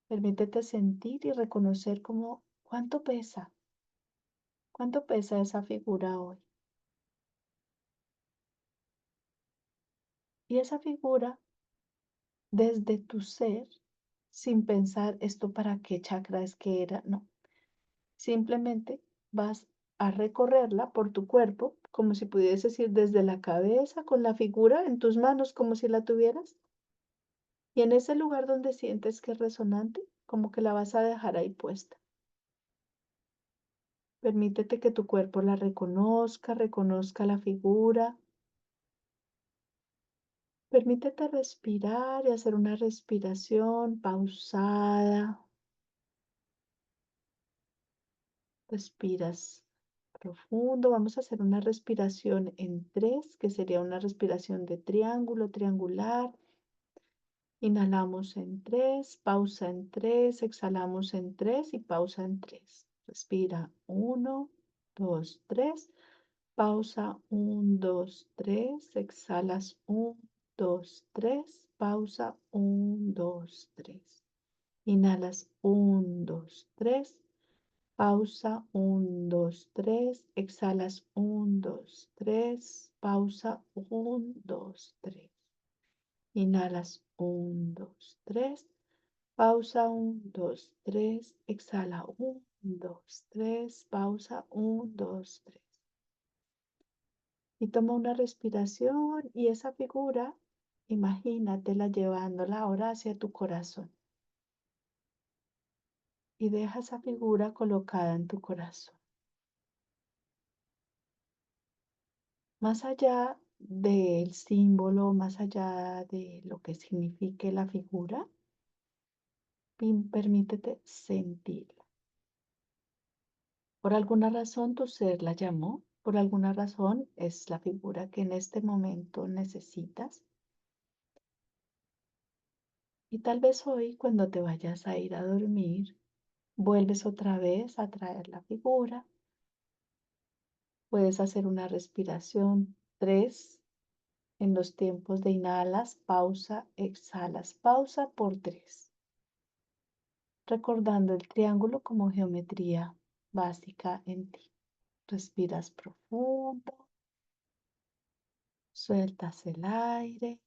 Permítete sentir y reconocer cómo cuánto pesa esa figura hoy. Y esa figura desde tu ser, sin pensar esto para qué chakra es que era, no. Simplemente vas a recorrerla por tu cuerpo, como si pudieses ir desde la cabeza con la figura en tus manos, como si la tuvieras. Y en ese lugar donde sientes que es resonante, como que la vas a dejar ahí puesta. Permítete que tu cuerpo la reconozca, reconozca la figura. Permítete respirar y hacer una respiración pausada. Respiras profundo. Vamos a hacer una respiración en tres, que sería una respiración de triángulo, triangular. Inhalamos en tres, pausa en tres, exhalamos en tres y pausa en tres. Respira uno, dos, tres. Pausa uno, dos, tres. Exhalas uno, dos, tres. Pausa uno, dos, tres. Inhalas uno, dos, tres. Pausa uno, 2, 3. Exhalas uno, 2, 3. Pausa uno, 2, 3. Inhalas uno, 2, 3. Pausa uno, 2, 3. Exhala uno, 2, 3. Pausa uno, 2, 3. Y toma una respiración y esa figura, imagínatela llevándola ahora hacia tu corazón. Y deja esa figura colocada en tu corazón. Más allá del símbolo, más allá de lo que signifique la figura, permítete sentirla. Por alguna razón tu ser la llamó, por alguna razón es la figura que en este momento necesitas. Y tal vez hoy, cuando te vayas a ir a dormir, vuelves otra vez a traer la figura. Puedes hacer una respiración 3 en los tiempos de inhalas, pausa, exhalas, pausa por 3. Recordando el triángulo como geometría básica en ti. Respiras profundo, sueltas el aire,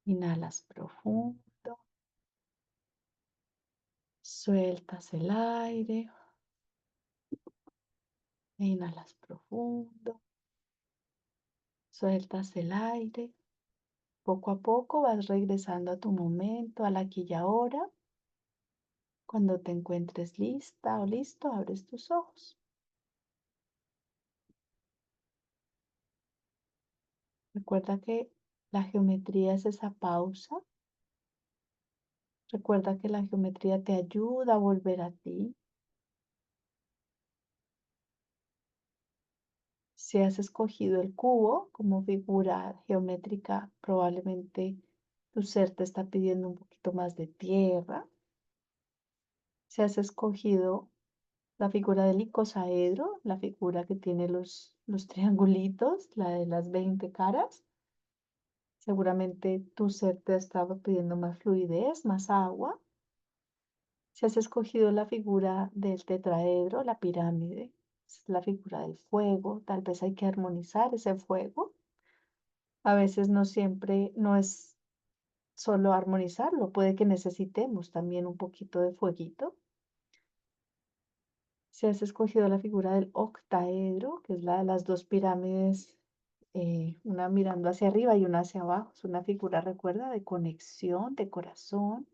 inhalas profundo, sueltas el aire, e inhalas profundo, sueltas el aire. Poco a poco vas regresando a tu momento, al aquí y ahora. Cuando te encuentres lista o listo, abres tus ojos. Recuerda que la geometría es esa pausa. Recuerda que la geometría te ayuda a volver a ti. Si has escogido el cubo como figura geométrica, probablemente tu ser te está pidiendo un poquito más de tierra. Si has escogido la figura del icosaedro, la figura que tiene los triangulitos, la de las 20 caras, seguramente tu ser te ha estado pidiendo más fluidez, más agua. Si has escogido la figura del tetraedro, la pirámide, es la figura del fuego, tal vez hay que armonizar ese fuego. A veces no siempre, no es solo armonizarlo, puede que necesitemos también un poquito de fueguito. Si has escogido la figura del octaedro, que es la de las dos pirámides, una mirando hacia arriba y una hacia abajo, es una figura, recuerda, de conexión, de corazón.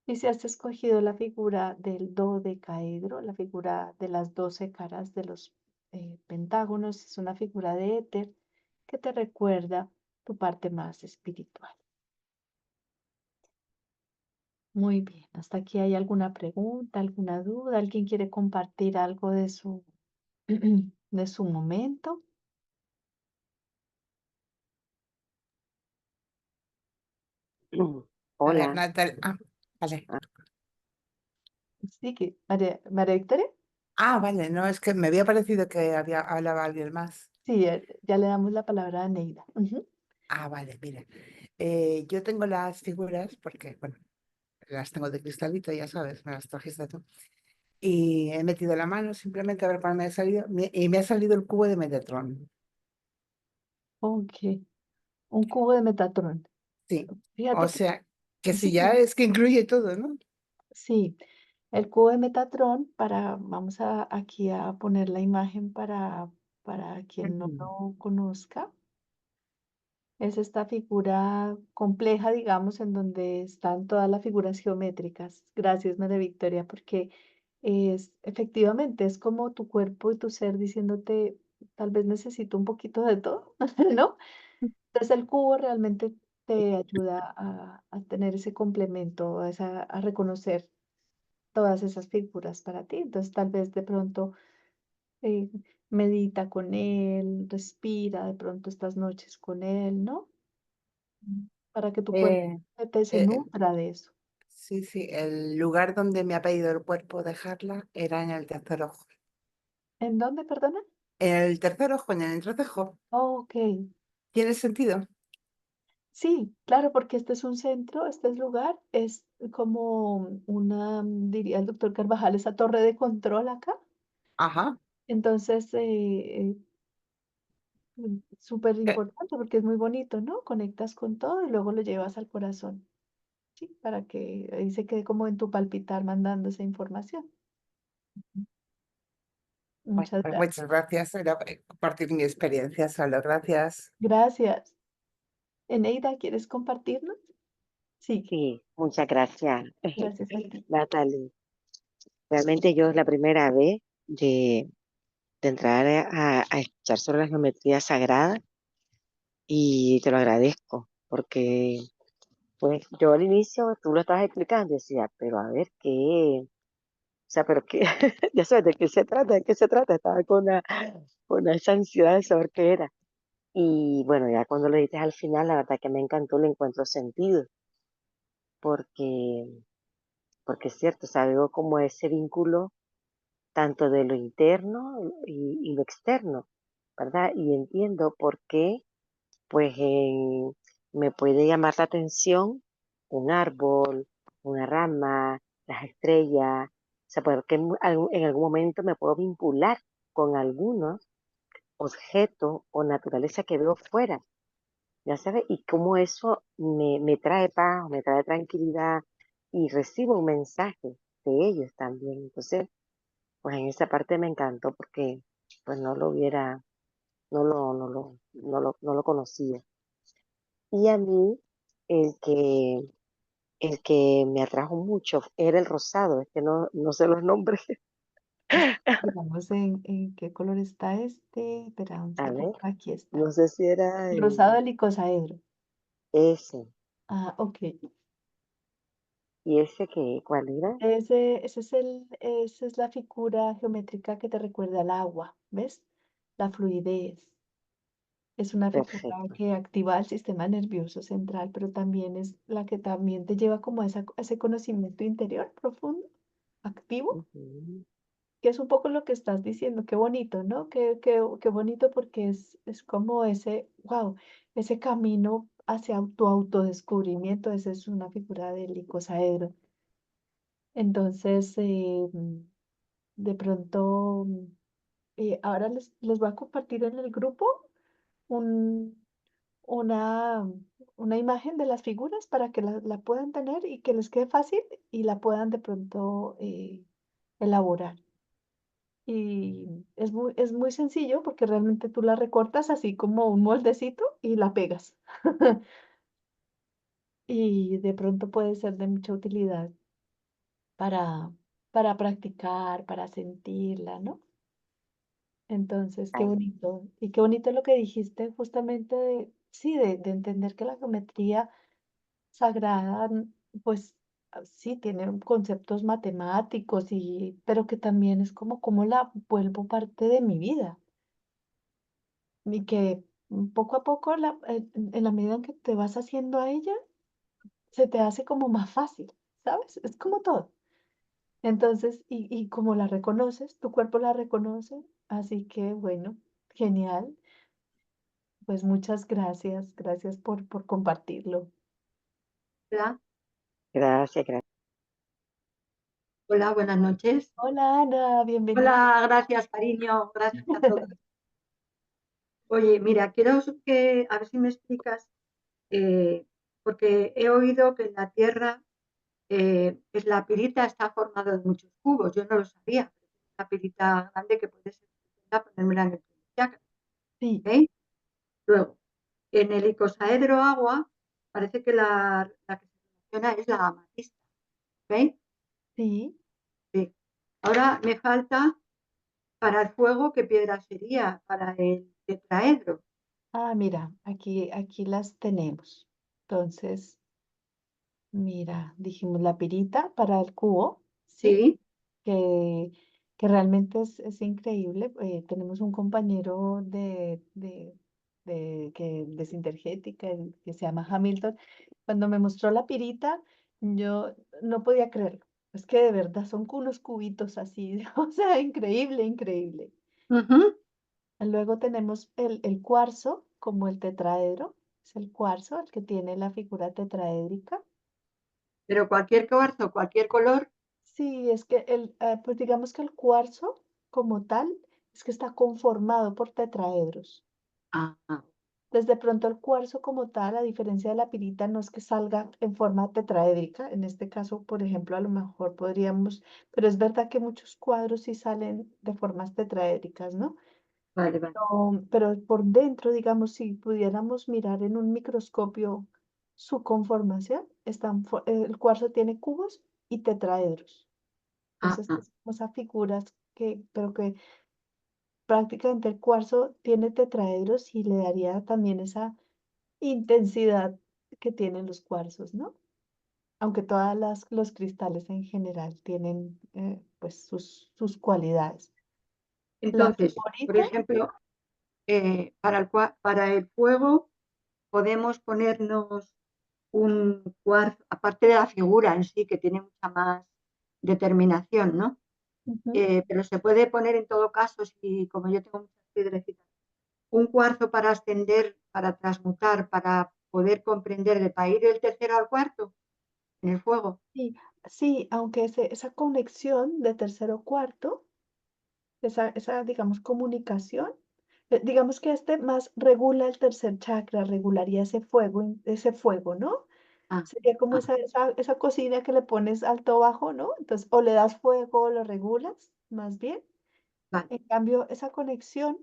Y si has escogido la figura del dodecaedro, la figura de las 12 caras de los pentágonos, es una figura de éter que te recuerda tu parte más espiritual. Muy bien, hasta aquí hay alguna pregunta, alguna duda, alguien quiere compartir algo de su de su momento.
A ver,
Hola.
Natalia. Vale.
Ah,
Sí, que María Victoria.
Vale, no, es que me había parecido que había hablaba alguien más.
Sí, ya le damos la palabra a Neida. Ujú.
Vale, mira. Yo tengo las figuras, porque, bueno, las tengo de cristalito, ya sabes, me las trajiste tú. Y he metido la mano simplemente a ver cuál me ha salido. Y me ha salido el cubo de Metatron.
Ok, un cubo de Metatron.
Sí. O
Fíjate que
sea, que si
sí,
ya es que incluye todo, ¿no?
sí, el cubo de Metatron vamos aquí a poner la imagen para quien no
Ujú.
lo conozca. Es esta figura compleja, digamos, en donde están todas las figuras geométricas. Gracias, María Victoria, porque efectivamente es como tu cuerpo y tu ser diciéndote, tal vez necesito un poquito de todo, ¿no? Entonces el cubo realmente te ayuda a tener ese complemento, a reconocer todas esas figuras para ti. Entonces tal vez de pronto eh, medita con él, respira de pronto estas noches con él, ¿no? Para que tu cuerpo
Eh,
se
eh,
nutra de eso.
sí, sí, el lugar donde me ha pedido el cuerpo dejarla era en el tercer ojo.
¿En dónde, perdona?
En el tercer ojo, en el entrecejo.
Ok,
¿Tiene sentido?
sí, claro, porque este es un centro, este lugar es como una, diría el doctor Carvajal, esa torre de control acá.
Ajá.
Entonces, súper
Eh,
importante porque es muy bonito, ¿no? Conectas con todo y luego lo llevas al corazón, ¿sí? Para que ahí se quede como en tu palpitar mandando esa información.
Bueno,
Muchas
pues
gracias.
muchas gracias. Era compartir mi experiencia solo. Gracias.
Gracias. Eneida, ¿quieres compartirnos? Sí,
sí, muchas gracias,
gracias a ti.
Natalie. Realmente yo es la primera vez de entrar a escuchar sobre la geometría sagrada y te lo agradezco porque pues yo al inicio, tú lo estabas explicando, decía, pero a ver qué, o sea, pero qué, ya sabes de qué se trata, de qué se trata, estaba con esa ansiedad de saber qué era. Y bueno, ya cuando lo dices al final, la verdad que me encantó, le encuentro sentido, porque, porque es cierto, o sea, veo como ese vínculo tanto de lo interno y lo externo, ¿verdad? Y entiendo por qué, pues, me puede llamar la atención un árbol, una rama, las estrellas, o sea, porque en algún momento me puedo vincular con algunos objetos o naturaleza que veo fuera, ya sabes, y cómo eso me trae paz, me trae tranquilidad y recibo un mensaje de ellos también. Entonces, pues en esa parte me encantó porque pues no lo hubiera, no lo conocía. Y a mí el que, el que me atrajo mucho era el rosado, es que no sé los nombres.
Digamos en qué color está este. Espera un
A
segundo.
ver,
Aquí está.
no sé si era
El rosado del icosaedro.
ese.
Ok.
¿Y ese que cuál era?
Esa es la figura geométrica que te recuerda al agua, ¿ves? La fluidez. Es una figura
Perfecto.
que activa el sistema nervioso central, pero también es la que también te lleva como a ese conocimiento interior profundo, activo,
Ujú.
que es un poco lo que estás diciendo. Qué bonito, ¿no? Qué bonito porque es como ese, wow, ese camino hacia tu autodescubrimiento. Esa es una figura del icosaedro. Entonces, de pronto, ahora les voy a compartir en el grupo un, una, una imagen de las figuras para que la puedan tener y que les quede fácil y la puedan de pronto elaborar. Y es muy sencillo porque realmente tú la recortas así como un moldecito y la pegas. Y de pronto puede ser de mucha utilidad para, para practicar, para sentirla, ¿no? Entonces, qué
Ay,
bonito. Y qué bonito lo que dijiste justamente sí, de entender que la geometría sagrada, pues sí, tiene conceptos matemáticos pero que también es como la vuelvo parte de mi vida. y que poco a poco, en la medida en que te vas haciendo a ella, se te hace como más fácil, ¿sabes? Es como todo. Entonces, y como la reconoces, tu cuerpo la reconoce, así que bueno, genial. Pues muchas gracias, gracias por compartirlo.
Hola,
Gracias, gracias.
hola, buenas noches.
Hola Ana, bienvenida.
Hola, gracias, cariño, gracias a todos. Oye, mira, quiero que, a ver si me explicas, porque he oído que en la Tierra es la pirita está formada de muchos cubos, yo no lo sabía. Una pirita grande que puede ser estupenda ponérmela en el primer chakra,
Sí,
¿ok? Luego, en el icosaedro agua, parece que la que se relaciona es la amatista, ¿ok?
sí.
Sí. Ahora me falta para el fuego, ¿qué piedra sería? Para el tetraedro.
Ah, mira, aquí las tenemos. Entonces, mira, dijimos la pirita para el cubo, ¿sí?
Sí.
Que, que realmente es increíble. Tenemos un compañero de Sintergética que se llama Hamilton. Cuando me mostró la pirita, yo no podía creerlo. Es que de verdad son unos cubitos así, o sea, increíble, increíble.
Ujú.
Luego tenemos el cuarzo como el tetraedro. Es el cuarzo el que tiene la figura tetraédrica.
Pero cualquier cuarzo, cualquier color.
Sí, es que pues digamos que el cuarzo como tal es que está conformado por tetraedros.
Ah,
Desde pronto el cuarzo como tal, a diferencia de la pirita, no es que salga en forma tetraédrica. En este caso, por ejemplo, a lo mejor podríamos, pero es verdad que muchos cuadros sí salen de formas tetraédricas, ¿no?
vale, vale.
Pero por dentro, digamos, si pudiéramos mirar en un microscopio su conformación, el cuarzo tiene cubos y tetraedros.
Ah,
Entonces,
ah.
es como esas figuras pero que prácticamente el cuarzo tiene tetraedros y le daría también esa intensidad que tienen los cuarzos, ¿no? Aunque los cristales en general tienen pues sus cualidades. La
Entonces, por
fluorita,
ejemplo, para el fuego podemos ponernos un cuarzo, aparte de la figura en sí, que tiene mucha más determinación, ¿no?
ujú,
Pero se puede poner en todo caso, si como yo tengo muchas piedrecitas, un cuarzo para ascender, para transmutar, para poder comprender, de para ir del tercero al cuarto en el fuego.
sí, sí, aunque esa conexión de tercero cuarto, esa, digamos, comunicación, digamos que este más regula el tercer chakra, regularía ese fuego, ¿no?
Ah,
Sería como
ah,
esa cocina que le pones alto o bajo, ¿no? Entonces, o le das fuego o lo regulas, más bien.
vale,
En cambio, esa conexión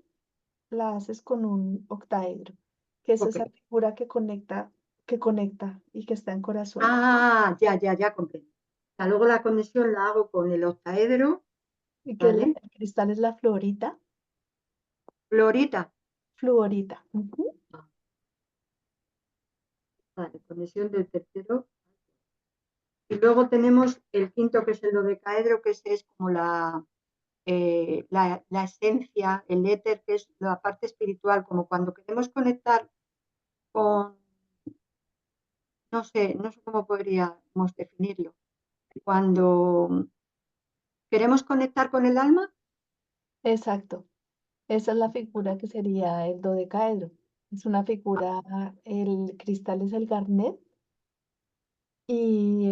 la haces con un octaedro, que es
ok.
esa figura que conecta y que está en corazón.
Ah, ya comprendo. O sea, luego la conexión la hago con el octaedro,
Y que
¿vale?
el cristal es la fluorita,
Fluorita.
fluorita. Ujú.
Ah, vale, conexión del tercero. Y luego tenemos el quinto, que es el dodecaedro, que ese es como la esencia, el éter, que es la parte espiritual, como cuando queremos conectar con, no sé cómo podríamos definirlo, cuando queremos conectar con el alma.
Exacto. Esa es la figura que sería el dodecaedro. Es una figura, el cristal es el garnet y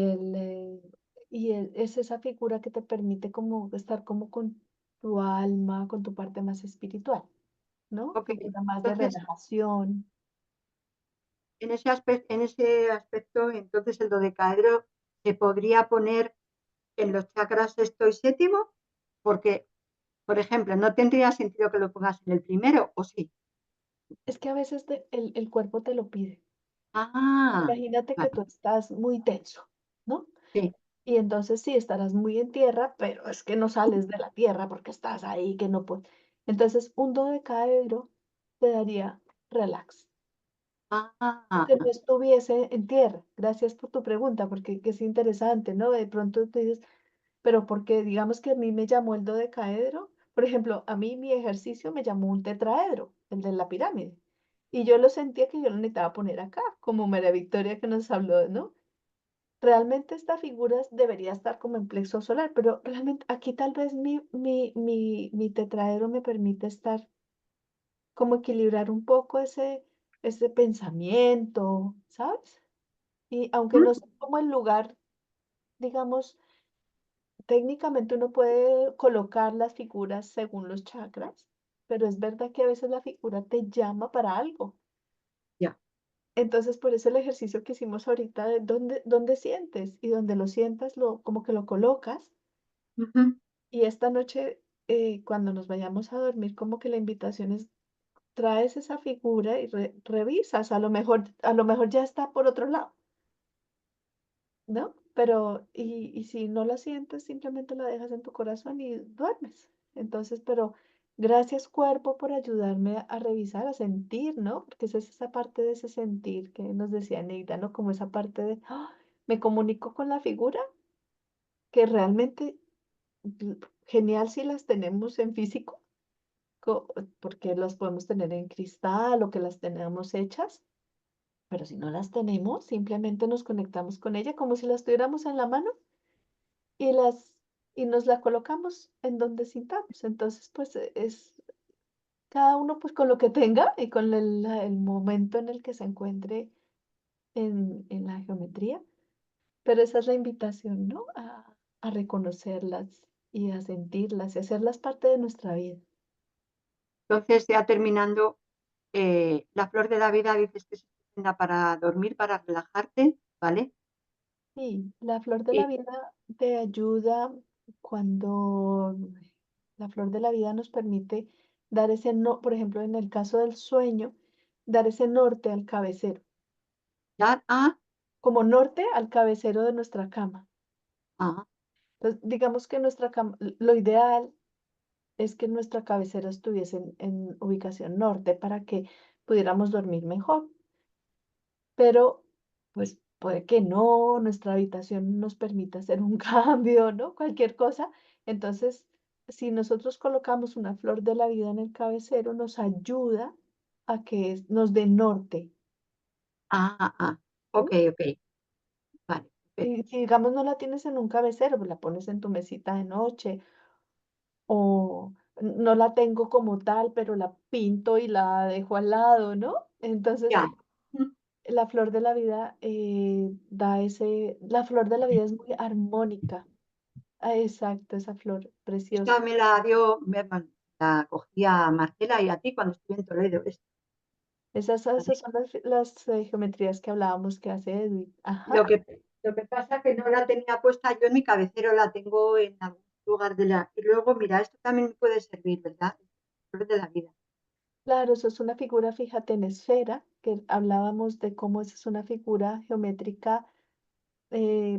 es esa figura que te permite como estar como con tu alma, con tu parte más espiritual, ¿no?
Ok,
Figura más de
entonces
relajación.
en ese aspecto, entonces el dodecaedro se podría poner en los chakras sexto y séptimo, porque, por ejemplo, no tendría sentido que lo pongas en el primero, ¿o sí?
Es que a veces el cuerpo te lo pide.
Ah,
Imagínate que
vale,
tú estás muy tenso, ¿no?
sí.
Y entonces sí, estarás muy en tierra, pero es que no sales de la tierra porque estás ahí, que no puedes. Entonces, un dodecaedro te daría relax,
Ah,
aunque no estuviese en tierra. Gracias por tu pregunta, porque que es interesante, ¿no? De pronto tú dices, pero porque digamos que a mí me llamó el dodecaedro, Por ejemplo, a mí mi ejercicio me llamó un tetraedro, el de la pirámide, y yo lo sentía que yo lo necesitaba poner acá, como María Victoria que nos habló, ¿no? Realmente esta figura debería estar como en plexo solar, pero realmente aquí tal vez mi tetraedro me permite estar como equilibrar un poco ese pensamiento, ¿sabes? Y aunque
¿Mm?
no sé como el lugar, digamos, técnicamente uno puede colocar las figuras según los chakras, pero es verdad que a veces la figura te llama para algo.
Ya.
Entonces, por eso el ejercicio que hicimos ahorita de dónde sientes y donde lo sientas, como que lo colocas.
Ujú.
Y esta noche, cuando nos vayamos a dormir, como que la invitación es, traes esa figura y revisas, a lo mejor ya está por otro lado, ¿no? Pero, y si no la sientes, simplemente la dejas en tu corazón y duermes. Entonces, pero gracias cuerpo por ayudarme a revisar, a sentir, ¿no? Porque es esa parte de ese sentir que nos decía Neida, ¿no? Como esa parte de, ¡ah! Me comunico con la figura, que realmente genial si las tenemos en físico, porque las podemos tener en cristal o que las tenemos hechas, pero si no las tenemos, simplemente nos conectamos con ella como si las tuviéramos en la mano y y nos la colocamos en donde sintamos. Entonces, pues es cada uno pues con lo que tenga y con el momento en el que se encuentre en la geometría, pero esa es la invitación, ¿no? A reconocerlas y a sentirlas y hacerlas parte de nuestra vida.
Entonces, ya terminando, la flor de la vida dices que es estupenda para dormir, para relajarte, ¿vale?
Sí, la flor de la
Y
vida te ayuda cuando la flor de la vida nos permite dar ese no, por ejemplo, en el caso del sueño, dar ese norte al cabecero,
dar a
como norte al cabecero de nuestra cama.
ah,
Entonces, digamos que nuestra cama, lo ideal es que nuestra cabecera estuviese en ubicación norte para que pudiéramos dormir mejor. Pero, pues, puede que no, nuestra habitación nos permita hacer un cambio, ¿no? Cualquier cosa. Entonces, si nosotros colocamos una flor de la vida en el cabecero, nos ayuda a que nos dé norte,
ah.
¿sí?
Okey, okey. Vale, perfecto.
Y si, digamos, no la tienes en un cabecero, pues la pones en tu mesita de noche o no la tengo como tal, pero la pinto y la dejo al lado, ¿no? Entonces,
Ya. Mm.
la flor de la vida, la flor de la vida es muy armónica. Ah, exacto, esa flor
Esta
preciosa.
me la dio la cogí a Marcela y a ti cuando estuve en Toledo, ¿vale?
Esas son las geometrías que hablábamos que hace Edwin. Ajá.
Lo que pasa que no la tenía puesta yo en mi cabecero, la tengo en algún lugar de la y luego mira, esto también me puede servir, ¿verdad? Flor de la vida.
Claro, eso es una figura, fíjate, en esfera, que hablábamos de cómo esa es una figura geométrica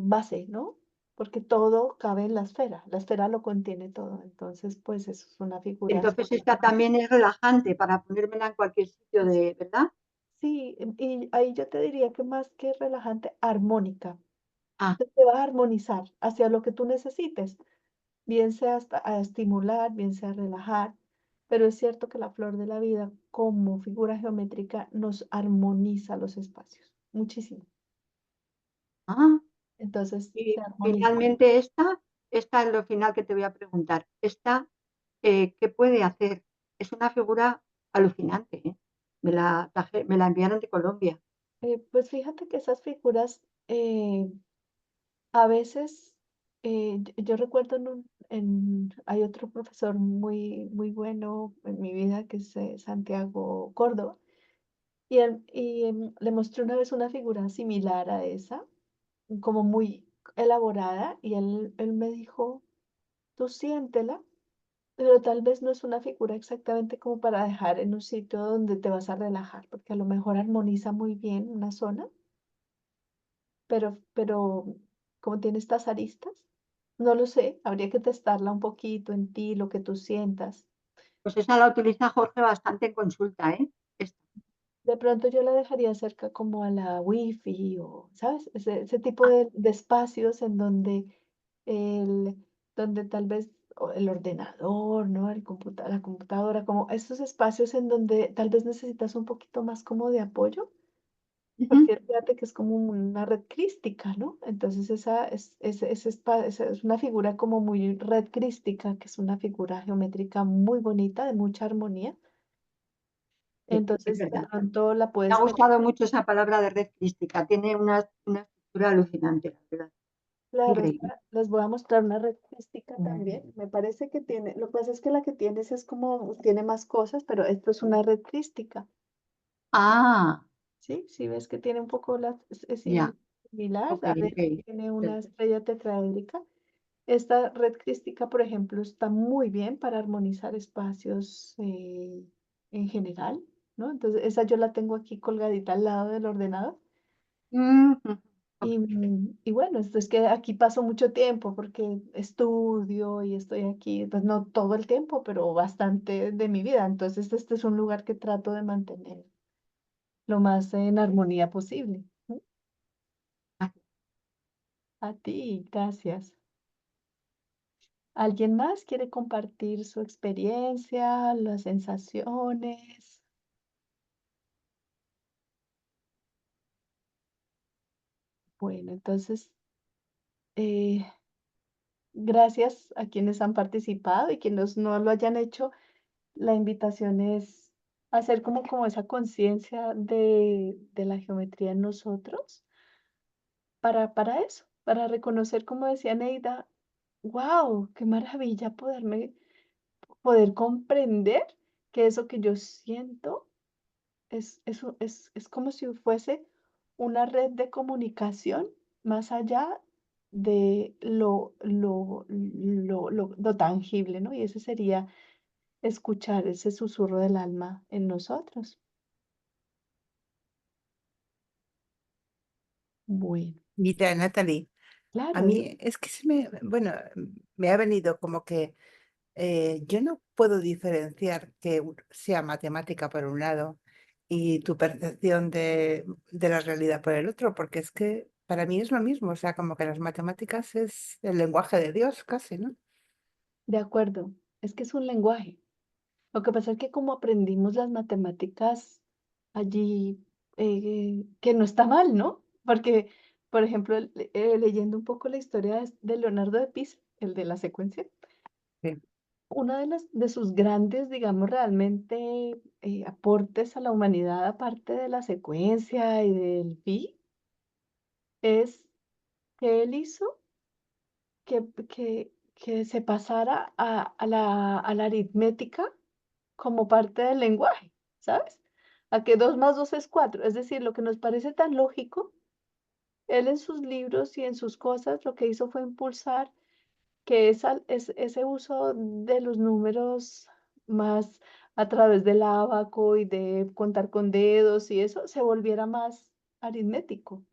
base, ¿no? Porque todo cabe en la esfera lo contiene todo. Entonces, pues eso es una figura
Entonces esta también es relajante para ponérmela en cualquier sitio de ¿verdad?
sí, y ahí yo te diría que más que relajante, armónica.
Ah,
Te va a armonizar hacia lo que tú necesites, bien sea a estimular, bien sea a relajar, pero es cierto que la flor de la vida como figura geométrica nos armoniza los espacios, muchísimo.
ah.
Entonces
Y
se armoniza.
finalmente esta es lo final que te voy a preguntar. Esta, ¿qué puede hacer? Es una figura alucinante, ¿eh? Me la enviaron de Colombia.
Pues fíjate que esas figuras a veces, yo recuerdo hay otro profesor muy bueno en mi vida que es Santiago Córdoba. Le mostré una vez una figura similar a esa, como muy elaborada, y él me dijo, tú siéntela, pero tal vez no es una figura exactamente como para dejar en un sitio donde te vas a relajar, porque a lo mejor armoniza muy bien una zona, pero como tiene estas aristas, no lo sé, habría que testarla un poquito en ti, lo que tú sientas.
Pues esa la utiliza Jorge bastante en consulta, ¿eh? Esta.
De pronto yo la dejaría cerca como a la wifi o, ¿sabes? Ese tipo
Ah,
de espacios en donde, donde tal vez el ordenador, ¿no? La computadora, como estos espacios en donde tal vez necesitas un poquito más como de apoyo,
Ujú.
porque fíjate que es como una red crística, ¿no? Entonces esa es una figura como muy red crística, que es una figura geométrica muy bonita, de mucha armonía.
Sí, es
Entonces, de
verdad.
pronto la
Me ha
puedes ver.
gustado mucho esa palabra de red crística. Tiene una estructura alucinante, la verdad.
Claro,
Increíble.
les voy a mostrar una red crística también. Me parece que tiene, lo que pasa es que la que tienes es como, tiene más cosas, pero esto es una red crística.
Ah,
¿Sí? Si ves que tiene un poco es
ya.
similar,
Ok,
arriba
ok.
tiene una estrella tetraédrica. Esta red crística, por ejemplo, está muy bien para armonizar espacios en general, ¿no? Entonces, esa yo la tengo aquí colgadita al lado del ordenador.
Ujú. Ok.
Y bueno, esto es que aquí paso mucho tiempo porque estudio y estoy aquí, pues no todo el tiempo, pero bastante de mi vida. Entonces, este es un lugar que trato de mantener lo más en armonía posible. ¿No? A ti, gracias. ¿Alguien más quiere compartir su experiencia, las sensaciones? Bueno, entonces, eh, gracias a quienes han participado y quienes no lo hayan hecho. La invitación es hacer como esa conciencia de la geometría en nosotros para eso, para reconocer, como decía Neida, wow, qué maravilla poder comprender que eso que yo siento es como si fuese una red de comunicación más allá de lo tangible, ¿no? Y ese sería escuchar ese susurro del alma en nosotros. Bueno,
Mira, Natalie, a
claro,
mí es que bueno, me ha venido como que yo no puedo diferenciar que sea matemática por un lado y tu percepción de la realidad por el otro, porque es que para mí es lo mismo, o sea, como que las matemáticas es el lenguaje de Dios casi, ¿no?
de acuerdo. Es que es un lenguaje. Lo que pasa es que como aprendimos las matemáticas allí, que no está mal, ¿no? Porque, por ejemplo, leyendo un poco la historia de Leonardo de Pisa, el de la secuencia,
Sí,
una de sus grandes, digamos, realmente aportes a la humanidad, aparte de la secuencia y del pi, es que él hizo que se pasara a la aritmética como parte del lenguaje, ¿sabes? A que 2 más 2 es 4. Es decir, lo que nos parece tan lógico, él en sus libros y en sus cosas lo que hizo fue impulsar que ese uso de los números más a través del ábaco y de contar con dedos y eso se volviera más aritmético.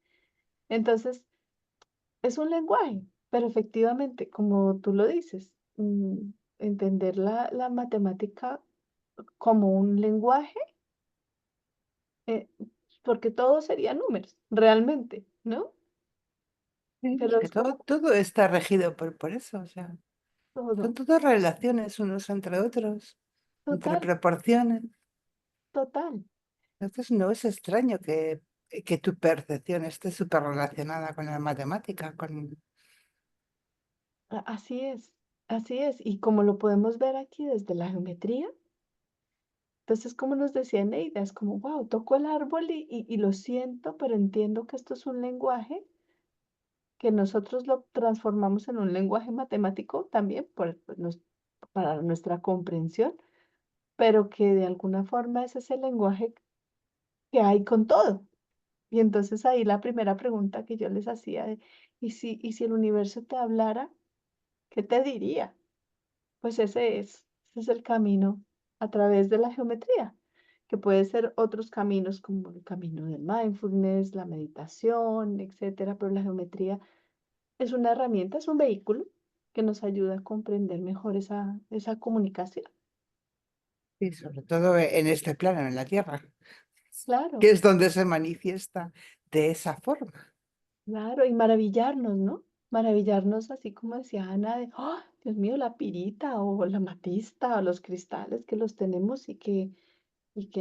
Entonces, es un lenguaje, pero efectivamente, como tú lo dices, entender la matemática como un lenguaje, eh, porque todo sería números, realmente, ¿no?
sí, es
Pero
que
es como
todo está regido por eso, o sea, son
todo,
todas relaciones unos entre otros, entre
total,
proporciones.
total.
Entonces no es extraño que tu percepción esté súper relacionada con la matemática, con...
Así es, así es. Y como lo podemos ver aquí desde la geometría, entonces, como nos decía Neida, es como, wow, toco el árbol y lo siento, pero entiendo que esto es un lenguaje que nosotros lo transformamos en un lenguaje matemático también para nuestra comprensión, pero que de alguna forma es ese lenguaje que hay con todo. Y entonces ahí la primera pregunta que yo les hacía ¿y si el universo te hablara, qué te diría? Pues ese es el camino a través de la geometría, que puede ser otros caminos como el camino del mindfulness, la meditación, etcétera, pero la geometría es una herramienta, es un vehículo que nos ayuda a comprender mejor esa comunicación.
Y sobre todo en este plano, en la Tierra, que
Claro,
es donde se manifiesta de esa forma.
claro, y maravillarnos, ¿no? maravillarnos así como decía Ana, de, ¡ah! Dios mío, la pirita o la matista o los cristales que los tenemos y que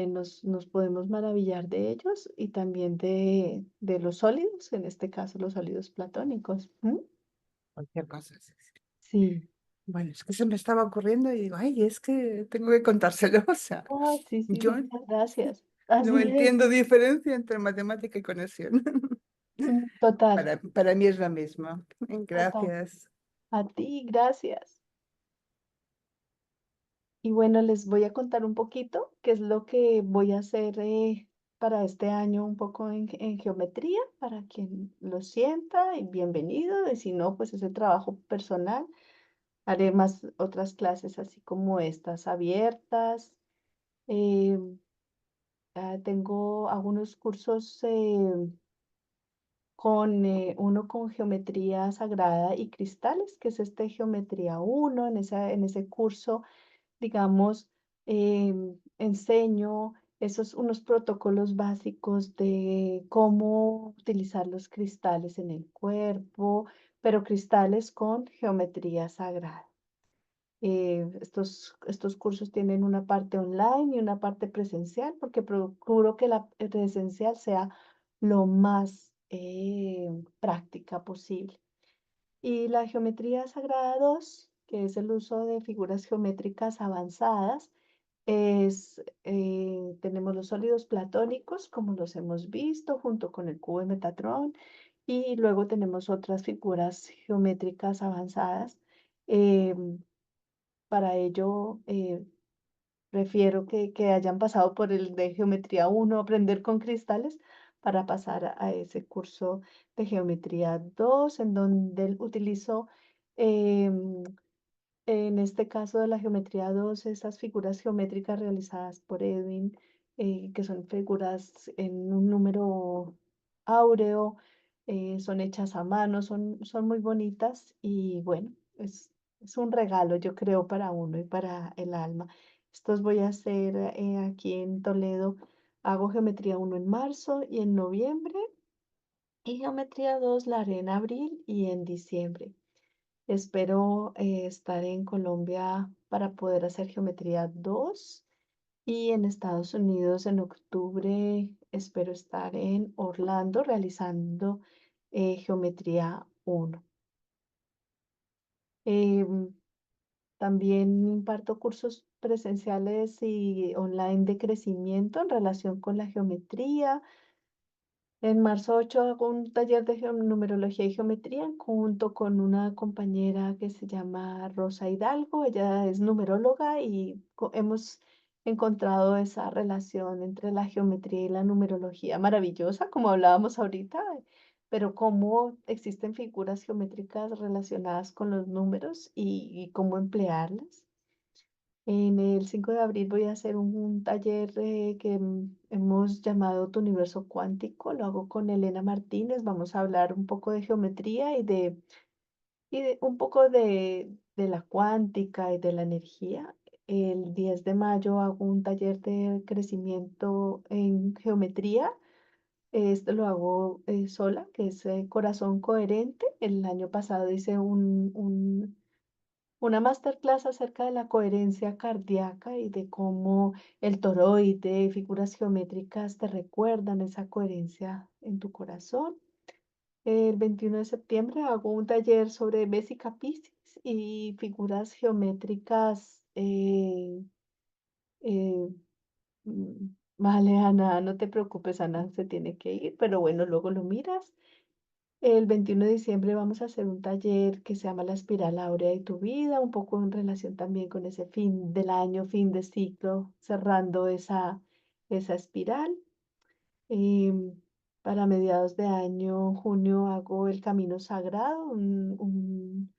nos podemos maravillar de ellos y también de los sólidos, en este caso los sólidos platónicos. ¿M?
Cualquier cosa. Sí, sí.
Sí.
Bueno, es que se me estaba ocurriendo y digo, ay, es que tengo que contárselo. O sea,
Ah, sí, sí,
yo
muchas gracias.
no
Así es.
entiendo diferencia entre matemática y conexión.
Total,
Para mí es la misma.
total.
Gracias.
A ti, gracias. Y bueno, les voy a contar un poquito qué es lo que voy a hacer para este año un poco en geometría, para quien lo sienta y bienvenido. Y si no, pues ese trabajo personal. Haré más otras clases así como estas abiertas. Eh, tengo algunos cursos uno con geometría sagrada y cristales, que es este geometría uno. En ese curso, digamos, enseño unos protocolos básicos de cómo utilizar los cristales en el cuerpo, pero cristales con geometría sagrada. Estos cursos tienen una parte online y una parte presencial, porque procuro que la presencial sea lo más práctica posible. Y la geometría sagrada 2, que es el uso de figuras geométricas avanzadas, tenemos los sólidos platónicos, como los hemos visto, junto con el cubo de Metatron, y luego tenemos otras figuras geométricas avanzadas. em, para ello, prefiero que hayan pasado por el de Geometría 1, aprender con cristales, para pasar a ese curso de Geometría 2, en donde utilizo, em, en este caso de la Geometría 2, esas figuras geométricas realizadas por Edwin, que son figuras en un número áureo, son hechas a mano, son muy bonitas y bueno, es un regalo, yo creo, para uno y para el alma. Estos voy a hacer aquí en Toledo. Hago Geometría 1 en marzo y en noviembre, y Geometría 2 la haré en abril y en diciembre. Espero estar en Colombia para poder hacer Geometría 2 y en Estados Unidos en octubre espero estar en Orlando realizando Geometría 1. Em, También imparto cursos presenciales y online de crecimiento en relación con la geometría. En marzo 8 hago un taller de numerología y geometría junto con una compañera que se llama Rosa Hidalgo. Ella es numeróloga y hemos encontrado esa relación entre la geometría y la numerología maravillosa, como hablábamos ahorita, pero cómo existen figuras geométricas relacionadas con los números y cómo emplearlas. En el 5 de abril voy a hacer un taller que hemos llamado Tu Universo Cuántico. Lo hago con Elena Martínez. Vamos a hablar un poco de geometría y de un poco de la cuántica y de la energía. El 10 de mayo hago un taller de crecimiento en geometría. Este lo hago sola, que es Corazón Coherente. El año pasado hice una masterclass acerca de la coherencia cardíaca y de cómo el toroide, figuras geométricas te recuerdan esa coherencia en tu corazón. El 21 de septiembre hago un taller sobre Vesica Piscis y figuras geométricas. Eh, vale, Ana, no te preocupes, Ana se tiene que ir, pero bueno, luego lo miras. El 21 de diciembre vamos a hacer un taller que se llama La Espiral Áurea de tu Vida, un poco en relación también con ese fin del año, fin de ciclo, cerrando esa espiral. Em, para mediados de año, junio, hago El Camino Sagrado, un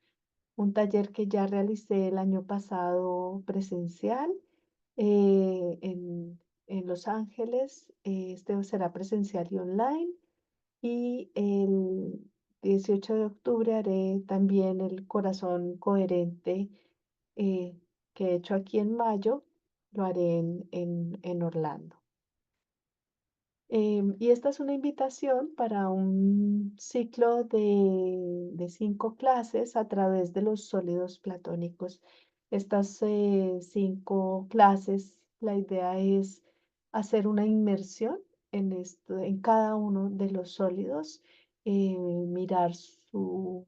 taller que ya realicé el año pasado presencial en Los Ángeles. Este será presencial y online. Y el 18 de octubre haré también el corazón coherente eh, que he hecho aquí en mayo, lo haré en Orlando. Y esta es una invitación para un ciclo de 5 clases a través de los sólidos platónicos. Estas 5 clases, la idea es hacer una inmersión en cada uno de los sólidos, mirar su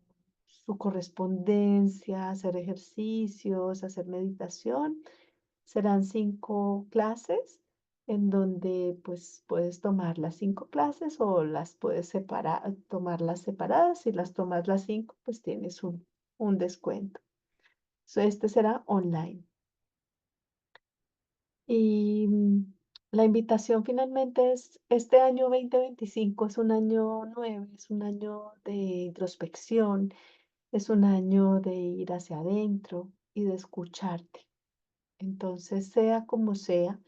correspondencia, hacer ejercicios, hacer meditación. Serán 5 clases en donde pues puedes tomar las 5 clases o las puedes tomarlas separadas. Si las tomas las 5, pues tienes un descuento. Este será online. Y la invitación finalmente es, este año 2025 es un año nuevo, es un año de introspección, es un año de ir hacia adentro y de escucharte. Entonces, sea como sea,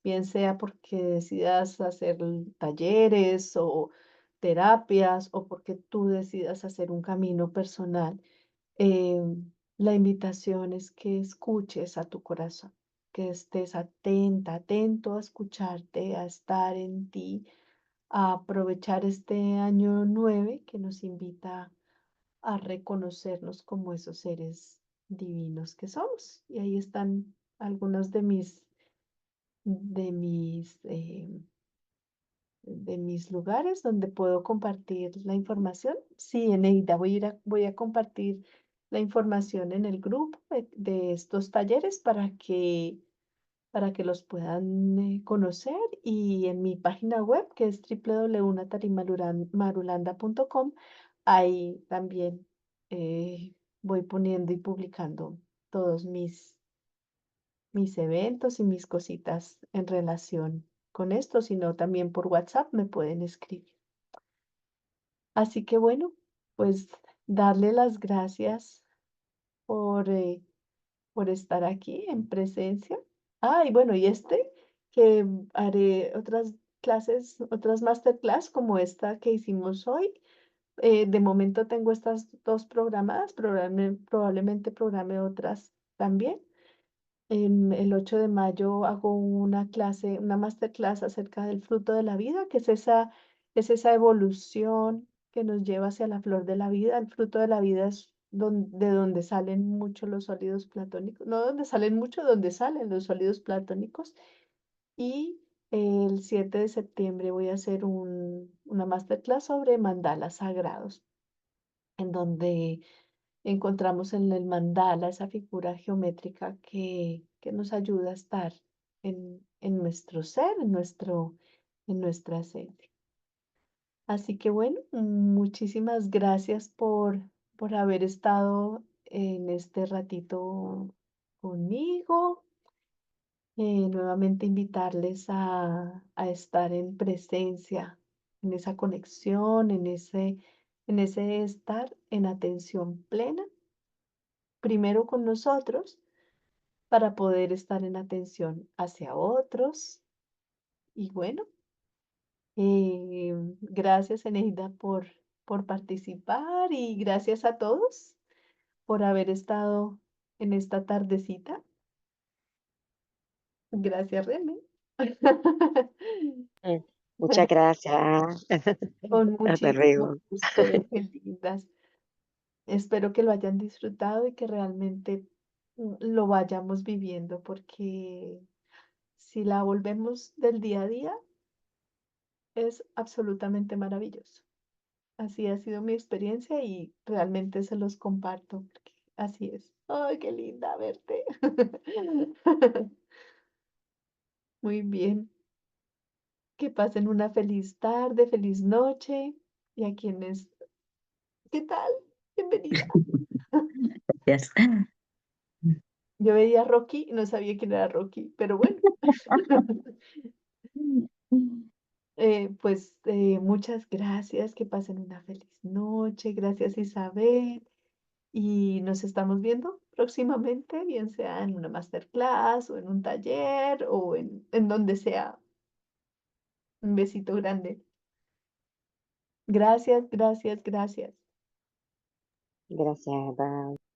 bien sea porque decidas hacer talleres o terapias o porque tú decidas hacer un camino personal, la invitación es que escuches a tu corazón, que estés atenta, atento a escucharte, a estar en ti, a aprovechar este año 9 que nos invita a reconocernos como esos seres divinos que somos. Y ahí están algunos de mis, eh, de mis lugares donde puedo compartir la información. Sí, Eneida, voy a compartir la información en el grupo de estos talleres para que los puedan conocer y en mi página web que es www.natalimarulanda.com, ahí también voy poniendo y publicando todos mis eventos y mis cositas en relación con esto, sino también por WhatsApp me pueden escribir. Así que bueno, pues darle las gracias por, por estar aquí en presencia. Ah, y bueno, que haré otras clases, otras masterclass como esta que hicimos hoy. De momento tengo estas 2 programadas, probablemente programe otras también. El 8 de mayo hago una clase, una masterclass acerca del fruto de la vida, que es esa evolución que nos lleva hacia la flor de la vida. El fruto de la vida es de donde salen mucho los sólidos platónicos, no donde salen mucho, donde salen los sólidos platónicos. Y el 7 de septiembre voy a hacer una masterclass sobre mandalas sagrados, en donde encontramos en el mandala esa figura geométrica que nos ayuda a estar en nuestro ser, en nuestra esencia. Así que bueno, muchísimas gracias por haber estado en este ratito conmigo. Nuevamente invitarles a estar en presencia, en esa conexión, en ese estar en atención plena primero con nosotros para poder estar en atención hacia otros. Y bueno, gracias Eneida por participar y gracias a todos por haber estado en esta tardecita. Gracias, Remy.
Mm, Muchas gracias.
Con
Hasta
muchísimo
luego.
gusto, qué lindas. Espero que lo hayan disfrutado y que realmente lo vayamos viviendo porque si la volvemos del día a día, es absolutamente maravilloso. Así ha sido mi experiencia y realmente se los comparto, porque así es. ¡Ay, qué linda verte! Muy bien. Que pasen una feliz tarde, feliz noche. Y a quienes, ¿qué tal? Bienvenida.
Gracias.
Yo veía a Rocky y no sabía quién era Rocky, pero bueno. Pues muchas gracias, que pasen una feliz noche. Gracias, Isabel. Y nos estamos viendo próximamente, bien sea en una masterclass o en un taller o en donde sea. Un besito grande. Gracias, gracias, gracias.
Gracias, bye.